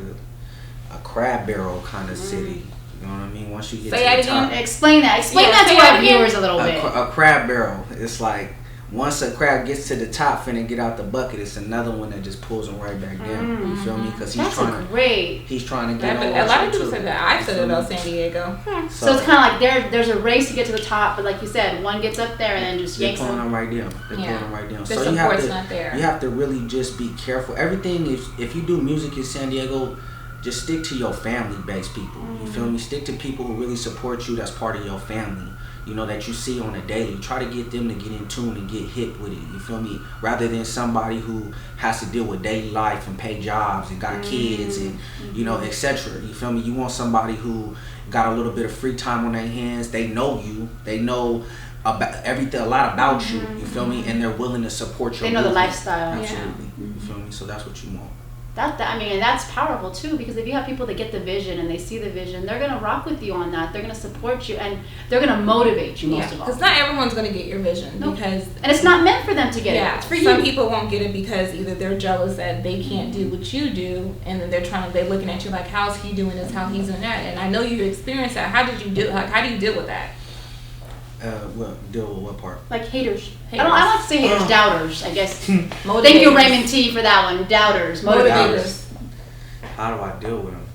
a crab barrel kind of city. You know what I mean? Once you get to the top. Explain that. Explain that to our viewers a little bit. A crab barrel. It's like once a crab gets to the top finna get out the bucket, it's another one that just pulls him right back down. You feel me? Because he's trying to get on. A lot of people said that. I've said it about San Diego. So it's kind of like there's a race to get to the top, but like you said, one gets up there and then just yanks them. They're pulling them right down. The So support's not there. You have to really just be careful. Everything, if you do music in San Diego, just stick to your family-based people. You feel me? Stick to people who really support you. That's part of your family. You know, that you see on a daily. Try to get them to get in tune and get hip with it. You feel me? Rather than somebody who has to deal with daily life and pay jobs and got kids and, you know, etc. You feel me? You want somebody who got a little bit of free time on their hands. They know you. They know about everything, a lot about you. You feel me? And they're willing to support your They know the lifestyle. Absolutely. You feel me? So that's what you want. And that's powerful too, because if you have people that get the vision and they see the vision, they're gonna rock with you on that. They're gonna support you and they're gonna motivate you most of all. Because not everyone's gonna get your vision, and it's not meant for them to get it. It's for you. Some people won't get it because either they're jealous that they can't do what you do, and then they're looking at you like, how's he doing this? How he's doing that? And I know you experienced that. How do you deal with that? Deal with what part? Like haters. I don't like to say haters, doubters, I guess. Thank you, Raymond T, for that one. Doubters, motivators. How do I deal with them?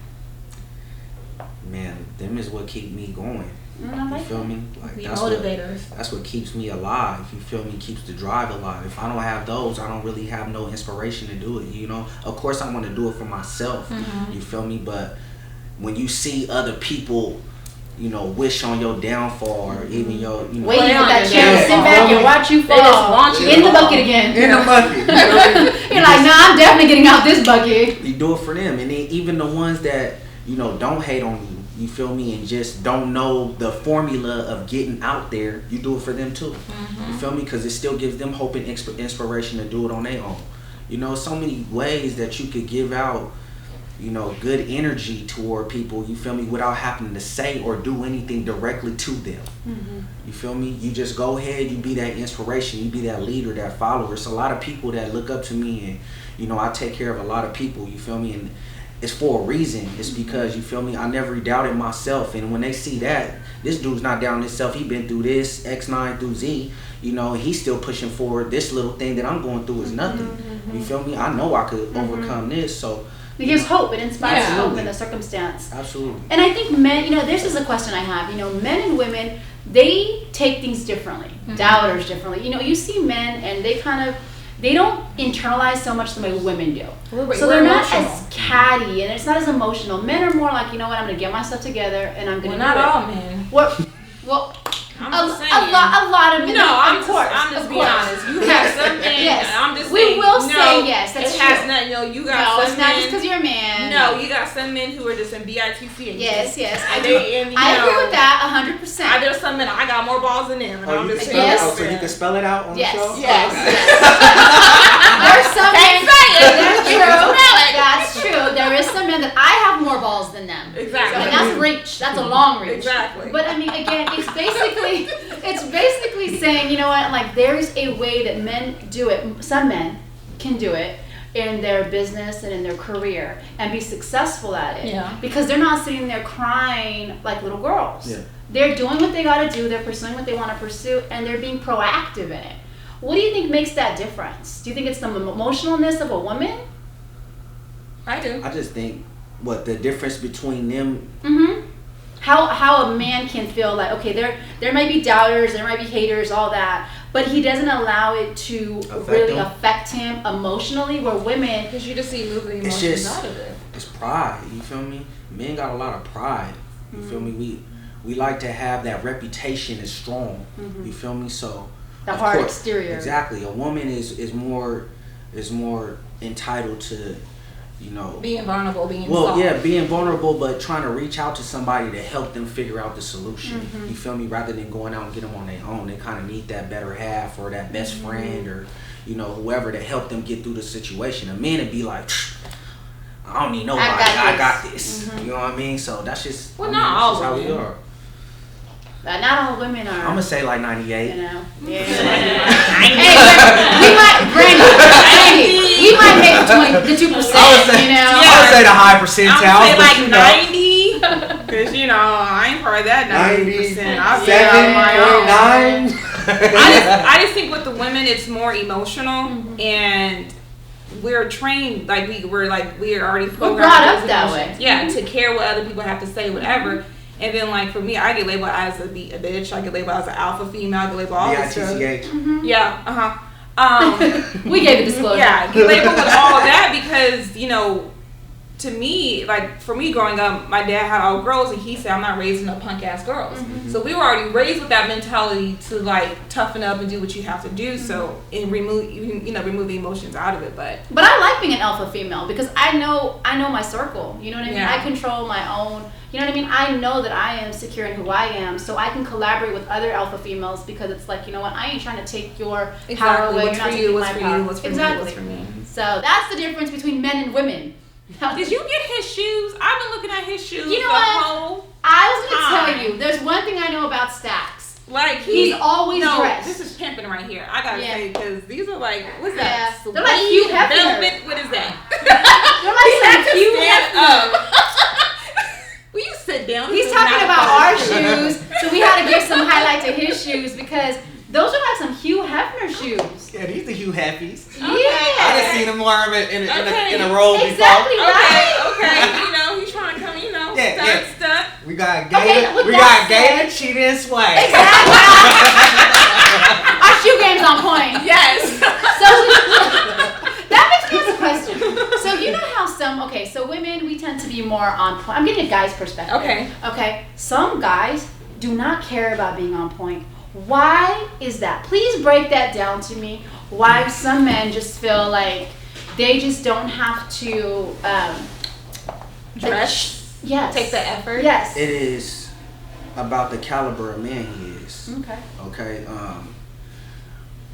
Man, them is what keep me going. You feel me? Like that's motivators. That's what keeps me alive. You feel me? Keeps the drive alive. If I don't have those, I don't really have no inspiration to do it. You know, of course I want to do it for myself. You feel me? But when you see other people, you know, wish on your downfall, or even your, you know, waiting for that chance to sit back and watch you fall in the bucket again. In the bucket. You're like, nah, I'm definitely getting out this bucket. You do it for them, and then even the ones that, you know, don't hate on you, you feel me, and just don't know the formula of getting out there, you do it for them too. You feel me? Because it still gives them hope and inspiration to do it on their own. You know, so many ways that you could give out, you know, good energy toward people, you feel me, without having to say or do anything directly to them. You feel me? You just go ahead, you be that inspiration, you be that leader, that follower. It's a lot of people that look up to me, and, you know, I take care of a lot of people, you feel me, and it's for a reason. It's because, you feel me, I never doubted myself, and when they see that, this dude's not doubting himself, he been through this, X9 through Z, you know, and he's still pushing forward. This little thing that I'm going through is nothing. You feel me? I know I could overcome this, so it gives hope. It inspires hope in the circumstance. Absolutely. And I think men, you know, this is a question I have. You know, men and women, they take things differently. Doubters differently. You know, you see men and they don't internalize so much the way women do. So they're not as catty and it's not as emotional. Men are more like, you know what, I'm going to get myself together and I'm going to do it. Not all men. Well, I'm a lot of men. No, I'm just being honest. You have some men. Yes. I'm just we saying, will say yes. That's it true. has nothing. No, you got some it's not men. just because you're a man. No, you got some men who are just in BITC. Yes. I agree with that 100%. There's some men I got more balls than them. And I'm just saying. Yes. So you can spell it out on the show? Yes. There's some men. That's true. That's true. There is some men that I have more balls than them. Exactly. And that's reach. That's a long reach. Exactly. But I mean, again, it's basically saying, you know what, like there's a way that men do it. Some men can do it in their business and in their career and be successful at it. Yeah. Because they're not sitting there crying like little girls. Yeah. They're doing what they got to do. They're pursuing what they want to pursue, and they're being proactive in it. What do you think makes that difference? Do you think it's the emotionalness of a woman? I do. I just think the difference between them. How a man can feel like, okay, there might be doubters, there might be haters, all that, but he doesn't allow it to affect him emotionally, where women... Because you just see moving emotions out of it. It's pride, you feel me? Men got a lot of pride, you feel me? We like to have that reputation is strong, you feel me? So... The hard exterior. Exactly. A woman is more entitled to, you know, being vulnerable, being vulnerable, but trying to reach out to somebody to help them figure out the solution. You feel me? Rather than going out and get them on their own, they kind of need that better half or that best friend or, you know, whoever to help them get through the situation. A man would be like, I don't need nobody. I got this. You know what I mean? So that's just not all how we are. Not all women are. I'm gonna say like 98. You know, yeah. we might make the 2%. You know, I would say the high percentile. I would say like 90, because you know I ain't heard that 90%. 97.9. I just think with the women, it's more emotional, and we're trained like we're already programmed. We're brought up that way. Yeah, to care what other people have to say, whatever. And then like for me, I get labeled as a bitch. I get labeled as an alpha female. I get labeled all this stuff. Yeah. We gave a disclosure. Yeah, get labeled with all of that because to me, like for me growing up, my dad had all girls, and he said, "I'm not raising up punk ass girls." So we were already raised with that mentality to like toughen up and do what you have to do. So and remove the emotions out of it. But I like being an alpha female because I know my circle. You know what I mean? Yeah. I control my own. You know what I mean? I know that I am secure in who I am, so I can collaborate with other alpha females because it's like, you know what? I ain't trying to take your power away. What's for you? What's for you? What's for me? What's for me? So that's the difference between men and women. Did you get his shoes? I've been looking at his shoes. You know what? I was gonna tell you. There's one thing I know about Stakz. Like he's always dressed. This is pimping right here. I gotta say because these are like what's that? They're like Hugh Hefner. Velvet. What is that? They're like Hugh Hefner. Will you sit down? He's talking about our shoes, so we had to give some highlight to his shoes because those are like some Hugh Hefner shoes. Yeah, these are Hugh Heffies. Yeah. I done seen him wear them in a roll before. Exactly right. Okay. He's trying to come, stunt. We got Gator, Cheetah, and Swag. Exactly. Our shoe game's on point. Yes. So that makes me ask a question. So you know how so women, we tend to be more on point. I'm getting a guy's perspective. Okay. Some guys do not care about being on point. Why is that? Please break that down to me. Why some men just feel like they just don't have to dress? Yes. Take the effort? Yes. It is about the caliber of man he is. Okay.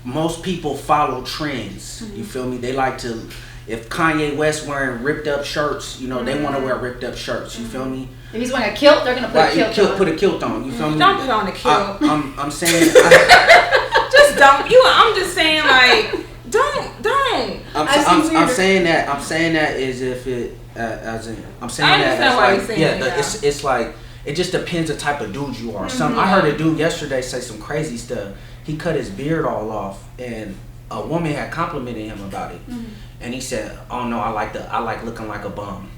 Most people follow trends. You feel me? They like to. If Kanye West wearing ripped up shirts, they want to wear ripped up shirts. You feel me? If he's wearing a kilt, they're gonna put a kilt on. Put a kilt on. You feel me? Don't put on a kilt. I'm saying. Just don't. I'm just saying like don't. I'm saying that. I'm saying that as if it as in. I'm saying I that as why like you're saying it's like it just depends the type of dude you are. I heard a dude yesterday say some crazy stuff. He cut his beard all off, and a woman had complimented him about it. And he said, "Oh no, I like looking like a bum."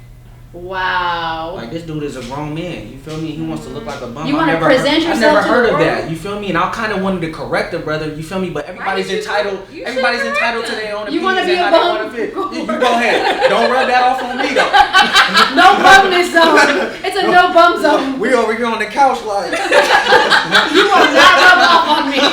Wow. Like this dude is a grown man. You feel me? He wants to look like a bum. You want to present yourself? I never to heard the of world? that. You feel me? And I kind of wanted to correct the brother. You feel me? But everybody's entitled. Everybody's entitled to their own opinions. You want to be a bum? You go ahead. Don't rub that off on me though. No bumness zone. It's a no bum zone. We over here on the couch like. You will not rub off on me.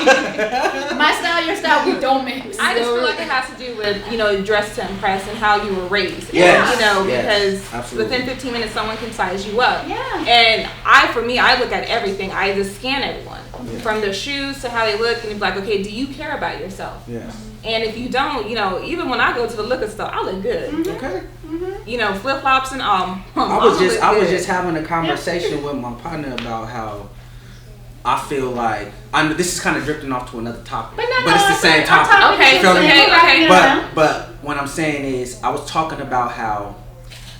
My style, your style, we don't mix. I just feel like it has to do with dress to impress and how you were raised. Yes. Because absolutely. within 15 minutes someone can size you up. Yeah. And I look at everything. I just scan everyone from their shoes to how they look, and be like, okay, do you care about yourself? Yeah. And if you don't, even when I go to the liquor store, I look good. Okay. Flip flops and I was just having a conversation with my partner about how I feel like this is kind of drifting off to another topic, but it's the same topic. Okay. But what I'm saying is, I was talking about how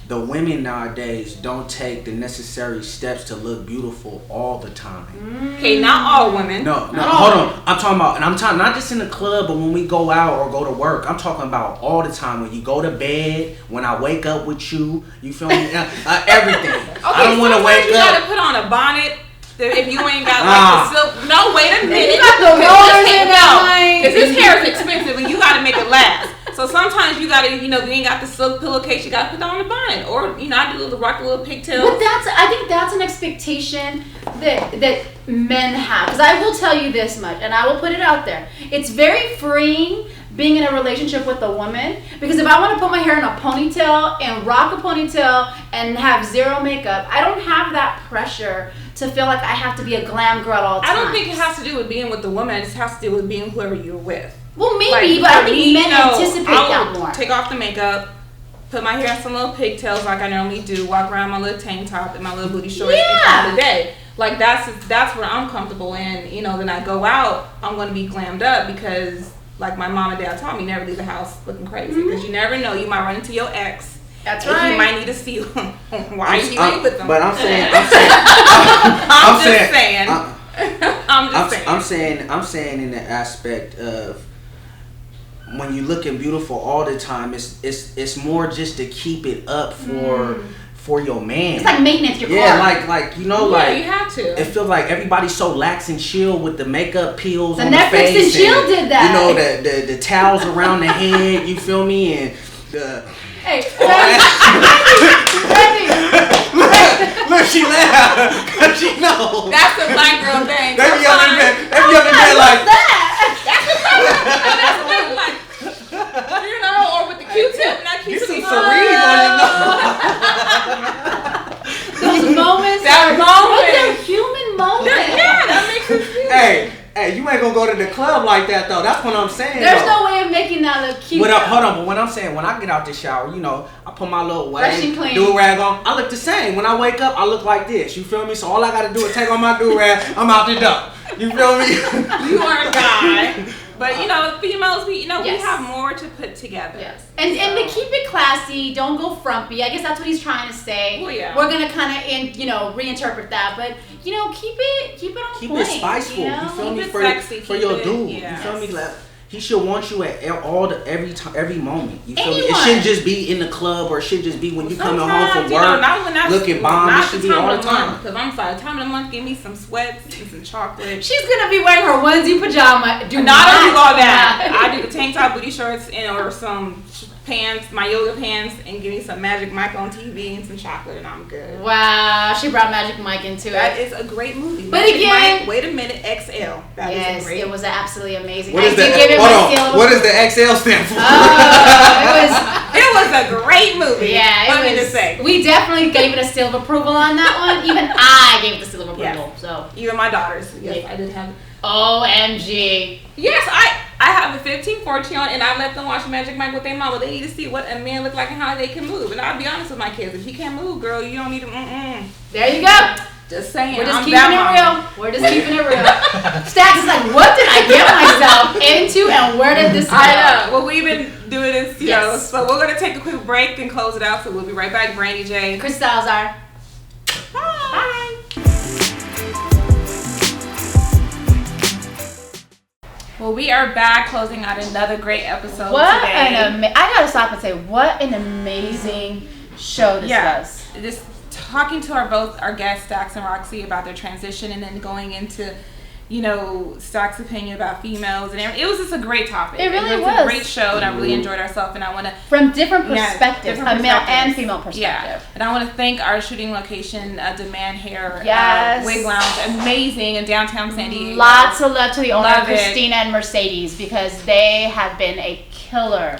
the women nowadays don't take the necessary steps to look beautiful all the time. Okay, not all women. No, hold on. I'm talking about, and I'm talking not just in the club, but when we go out or go to work. I'm talking about all the time. When you go to bed, when I wake up with you, you feel me? Everything. Okay, I don't want to wake up. You gotta put on a bonnet. If you ain't got like the silk, no, wait a minute. You got the rollers in that because his hair is expensive and you gotta make it last. So sometimes you gotta, if you ain't got the silk pillowcase, you gotta put on the bonnet, or I do rock a little pigtail. But I think that's an expectation that men have. Because I will tell you this much, and I will put it out there: it's very freeing being in a relationship with a woman, because if I want to put my hair in a ponytail and rock a ponytail and have zero makeup, I don't have that pressure to feel like I have to be a glam girl at all times. I don't think it has to do with being with the woman. It just has to do with being whoever you're with. Well, maybe, but I think men anticipate that more. Take off the makeup, put my hair in some little pigtails like I normally do, walk around my little tank top and my little booty shorts and call it a day. Like that's where I'm comfortable in. Then I go out, I'm going to be glammed up because, like my mom and dad taught me, never leave the house looking crazy because you never know, you might run into your ex. That's right. He might need to see why you with them. But I'm saying, I'm saying in the aspect of when you looking beautiful all the time, it's more just to keep it up for your man. It's like maintenance your car. Yeah, like you know, like you have to. It feels like everybody's so lax and chill with the makeup peels on the Netflix face. and chill did that. You know, the towels around the head. You feel me? And the hey, look, she laughed because she knows. That's a black girl thing. They be up in bed like that. That's a black like. You know, or with the Q-tip, and that Q-tip. You some cerise on your nose. Those moments. They're human moments. Yeah, that makes sense. Hey, you ain't gonna go to the club like that though. That's what I'm saying. There's no way of making that look cute. Hold on, but when I'm saying when I get out the shower, you know, I put my little wig, do-rag on. I look the same. When I wake up, I look like this. You feel me? So all I gotta do is take on my do-rag. I'm out the door. You feel me? You are a guy. But you know, females, we have more to put together. Yes, and to keep it classy, don't go frumpy. I guess that's what he's trying to say. Well, yeah. We're gonna kind of reinterpret that, but keep it on keep point. It spiceful. You feel keep me? It sexy, for your dude. Yes. You feel me? Like, he should want you at every moment. You feel me? It Anyone. shouldn't just be in the club, or it should just be when you coming home from Sometimes, work, not when that's looking bomb. It should be all the time. Because I'm sorry, time of the month, give me some sweats and some chocolate. She's gonna be wearing her onesie pajama. I don't do all that. I do the tank top, booty shorts, or some pants, my yoga pants, and give me some Magic Mike on TV and some chocolate, and I'm good. Wow, she brought Magic Mike into it. That is a great movie. But Magic again, Mike, wait a minute, XL. Yes, it was absolutely amazing. What is Hold on. What does the XL stand for? It was a great movie. Yeah, let me just say. We definitely gave it a seal of approval on that one. Even I gave it the seal of approval. Yes. So even my daughters. Yes, I did have. OMG. Yes, I have a 15-14 on, and I let them watch Magic Mike with their mama. They need to see what a man look like and how they can move. And I'll be honest with my kids, if you can't move, girl, you don't need to. There you go. Just saying. We're just keeping it real. We're just keeping it real. Stakz is like, what did I get myself into, and where did this go? I know. Well, we've been doing this, you know. So we're gonna take a quick break and close it out. So we'll be right back. Brandee J. Kristy Salazar. Bye. Well, we are back closing out another great episode today. I gotta stop and say, what an amazing show this was. Just talking to our guests, Stakz and Roxy, about their transition, and then going into, Stak's opinion about females, and it was just a great topic. It really was a great show, and I really enjoyed ourselves. And I want to from different perspectives, a male and female perspective. Yeah, and I want to thank our shooting location, Demand Hair, Wig Lounge, amazing in downtown San Diego. Lots of love to the owner, Christina and Mercedes, because they have been a killer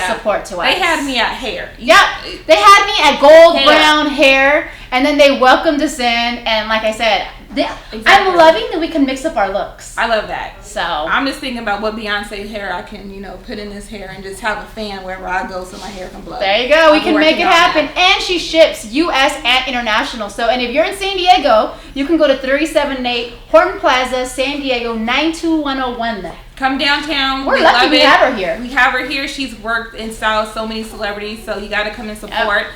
support to us. They had me at hair. Yep, they had me at gold brown hair, and then they welcomed us in, and like I said, I'm loving that we can mix up our looks. I love that. So I'm just thinking about what Beyonce hair I can, put in this hair and just have a fan wherever I go so my hair can blow. There you go. We can make it happen. And she ships U.S. and international. So, and if you're in San Diego, you can go to 378 Horton Plaza, San Diego, 92101. Come downtown. We're lucky we have her here. We have her here. She's worked and styled so many celebrities, so you got to come and support.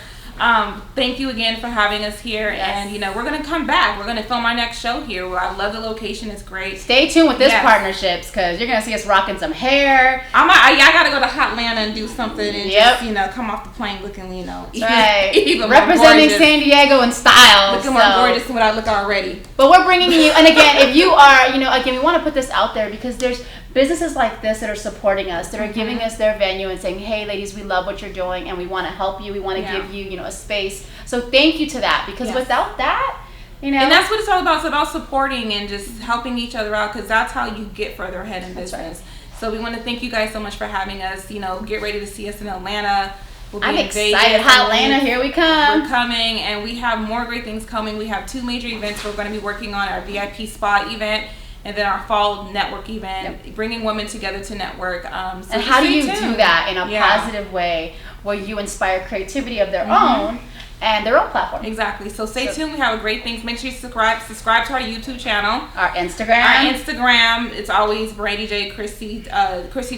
Thank you again for having us here, and we're gonna come back. We're gonna film our next show here. I love the location; it's great. Stay tuned with this partnerships, because you're gonna see us rocking some hair. I gotta go to Hotlanta and do something, and just come off the plane looking, even representing San Diego in style, looking more gorgeous than what I look already. But we're bringing you, and again, if you are, again, we want to put this out there because there's businesses like this that are supporting us, that are giving us their venue and saying, hey ladies, we love what you're doing and we want to help you, we want to give you, a space. So thank you to that, because without that, and that's what it's all about. It's about supporting and just helping each other out, because that's how you get further ahead in business. Right. So we want to thank you guys so much for having us. Get ready to see us in Atlanta. I'm excited. Atlanta, here we come. We're coming, and we have more great things coming. We have 2 major events we're going to be working on: our VIP spa event, and then our fall network event, bringing women together to network. So and how do you do that in a positive way, where you inspire creativity of their own and their own platform? Exactly. So stay tuned. We have great things. Make sure you subscribe to our YouTube channel, our Instagram. It's always Brandee J Kristy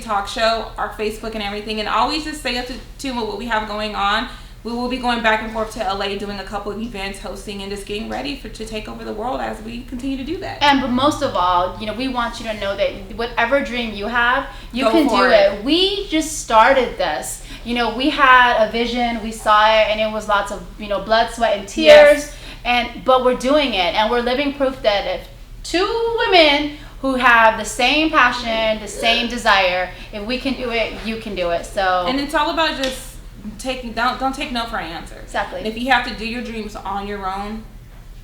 Talk Show. Our Facebook and everything, and always just stay up to tune with what we have going on. we will be going back and forth to LA, doing a couple of events, hosting, and just getting ready to take over the world as we continue to do that. But most of all, we want you to know that whatever dream you have, you can do it. We just started this. We had a vision, we saw it, and it was lots of, blood, sweat, and tears. Yes. But we're doing it, and we're living proof that if two women who have the same passion, the same desire, if we can do it, you can do it. So. And it's all about just don't take no for an answer. Exactly. And if you have to do your dreams on your own,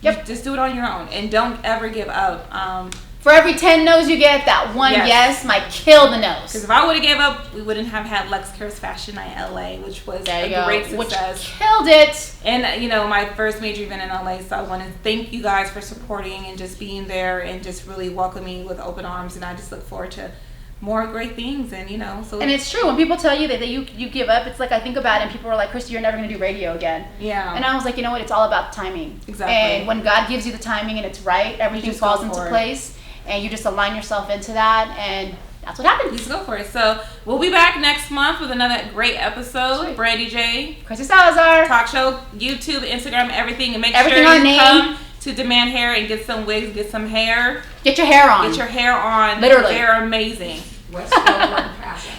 just do it on your own, and don't ever give up. For every 10 no's you get, that one yes might kill the no's. Because if I would have gave up, we wouldn't have had Lex Care's Fashion Night LA, which was a great success. Which killed it. And my first major event in LA, so I want to thank you guys for supporting and just being there and just really welcoming with open arms. And I just look forward to more great things, and so. And it's true when people tell you that you give up. It's like I think about it, and people are like, "Kristy, you're never going to do radio again." Yeah. And I was like, you know what? It's all about timing. Exactly. And when God gives you the timing and it's right, everything falls into place, and you just align yourself into that, and that's what happens. Just go for it. So we'll be back next month with another great episode. Brandee J, Kristy Salazar, talk show, YouTube, Instagram, everything, and make sure you come to Demand Hair and get some wigs, get some hair. Get your hair on. Get your hair on. Literally. They're amazing.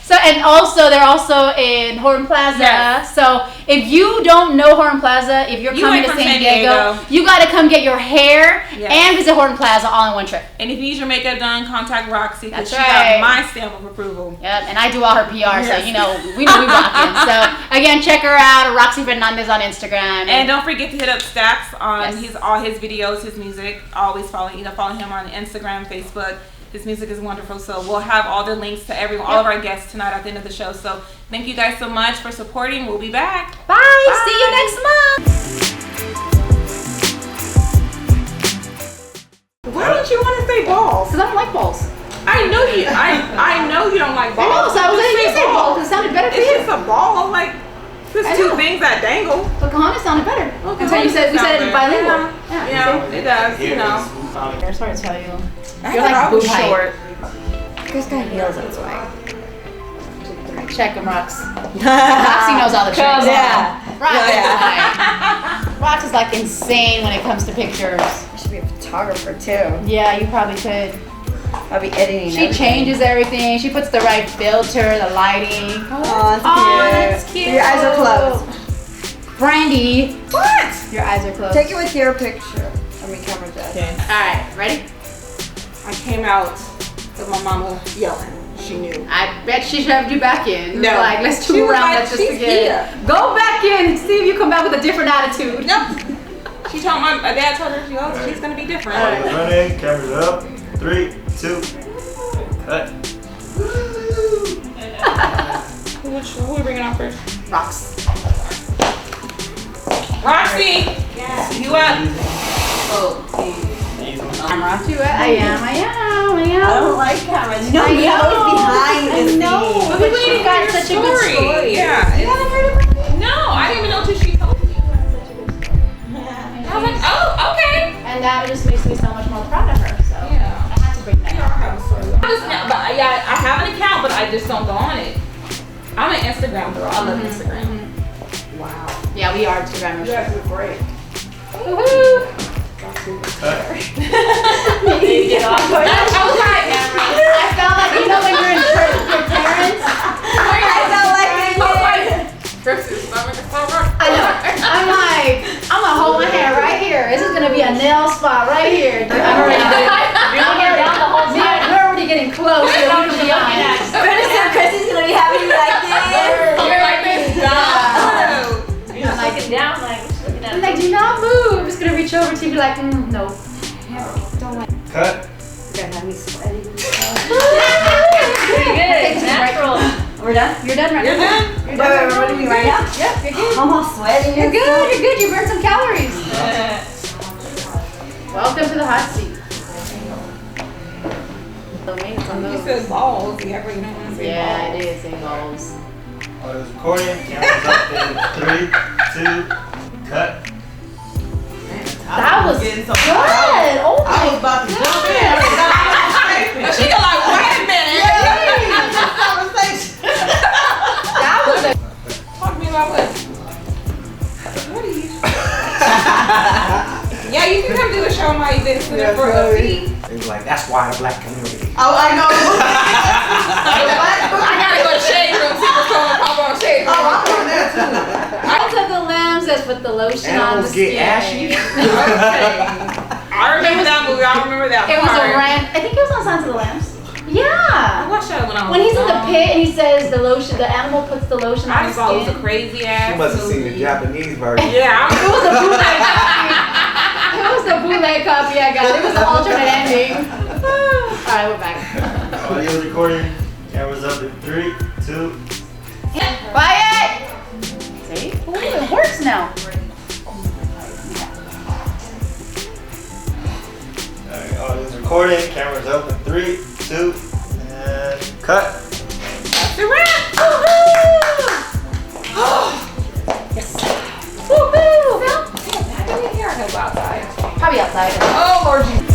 So, and also they're also in Horton Plaza. Yes. So if you don't know Horton Plaza, if you're coming to San Diego, you got to come get your hair and visit Horton Plaza all in one trip. And if you need your makeup done, contact Roxy, because she got my stamp of approval. Yep, and I do all her PR, so we know we rocking. So again, check her out, Roxy Fernandez on Instagram. And don't forget to hit up Stakz on all his videos, his music. Always follow him on Instagram, Facebook. His music is wonderful, so we'll have all the links to all of our guests tonight at the end of the show. So thank you guys so much for supporting. We'll be back. Bye. See you next month. Why don't you want to say balls? Because I don't like balls. I know you. I know you don't like balls. I know, so I was letting you say balls because it sounded better for you. It's just a ball, like there's two things that dangle. But Kahana sounded better. Okay. Until we said it bilingual. Yeah, it does. It's hard to tell you. You're like boob short. Chris got heels, that's why. Check them, Rox. Roxy knows all the tricks. Rox is like insane when it comes to pictures. I should be a photographer too. Yeah, you probably could. I'll be editing. She changes everything. She puts the right filter, the lighting. Oh, that's cute. Your eyes are closed. Brandee. What? Your eyes are closed. Take it with your picture. Camera does. Okay. Alright, ready? I came out with my mama yelling. She knew. I bet she shoved you back in. No. Like, let's tool around that just again. Go back in and see if you come back with a different attitude. Nope. She told my dad told her she's gonna be different. Running, cameras up. 3, 2, cut. Who are we bringing on first? Roxy! Yes. You up? Camera. I am. I don't like cameras. No, we always behind the scenes. But people need to got such a good story. Yeah. No, I didn't even know until she told me. I was like, oh, okay. And that just makes me so much more proud of her. So I had to bring that up. I have an account, but I just don't go on it. I'm an Instagram girl. I love Instagram. Wow. Yeah, we are Instagrammers. You guys look great. Woohoo! I was like, I felt like, you know when you're in church with your parents? I felt like I know. I'm gonna hold my hand right here. This is gonna be a nail spot right here. I'm already getting close. So we can be honest. Kristy's gonna be having me like this. You're like this. You're like it down, like looking at I'm like, do not move. I'm just gonna reach over to you and be like, no. Don't like. Cut. You're gonna have me sweating. pretty good. Natural. We're done? You're done right You're now. done? Wait, what do you mean right now? Yep, you're good. I'm all sweaty. You're good. You burned some calories. Welcome to the hot seat. You said balls. Yeah, but you don't want to say Yeah, balls. it is in balls. Oh, it was recording. Cameras up in 3, 2, cut. That was good. Oh my I was about to jump in. She go like, wait a minute. That was a Talk to me about what? Yeah, you can come do a show on my event center for a fee. It's like, that's why the black community. Oh, I know. I gotta go to Shade Room, see what's going on on Shade Room. Oh, I'm on there too. I took the lambs, let's put the lotion on the Animals get skin. ashy. I remember that movie. I remember that It was part. a rant. I think it was on Signs of the Lambs. I Yeah. watched that when I was When he's in the young. pit and he says the lotion, the animal puts the lotion I on just his thought it was a skin. crazy ass You must have seen the movie. Japanese version. Yeah, It was a bootleg copy. It was the bootleg copy I got. It was an alternate ending. Alright, we're back. Audio recording. Cameras up in 3, 2. Quiet! See? Ooh, it works now. Alright, audio's recording. Cameras up in 3, 2, and cut. that's a wrap. Yes. Woohoo! I didn't hear I go outside. Probably outside. Oh, Lord Jesus.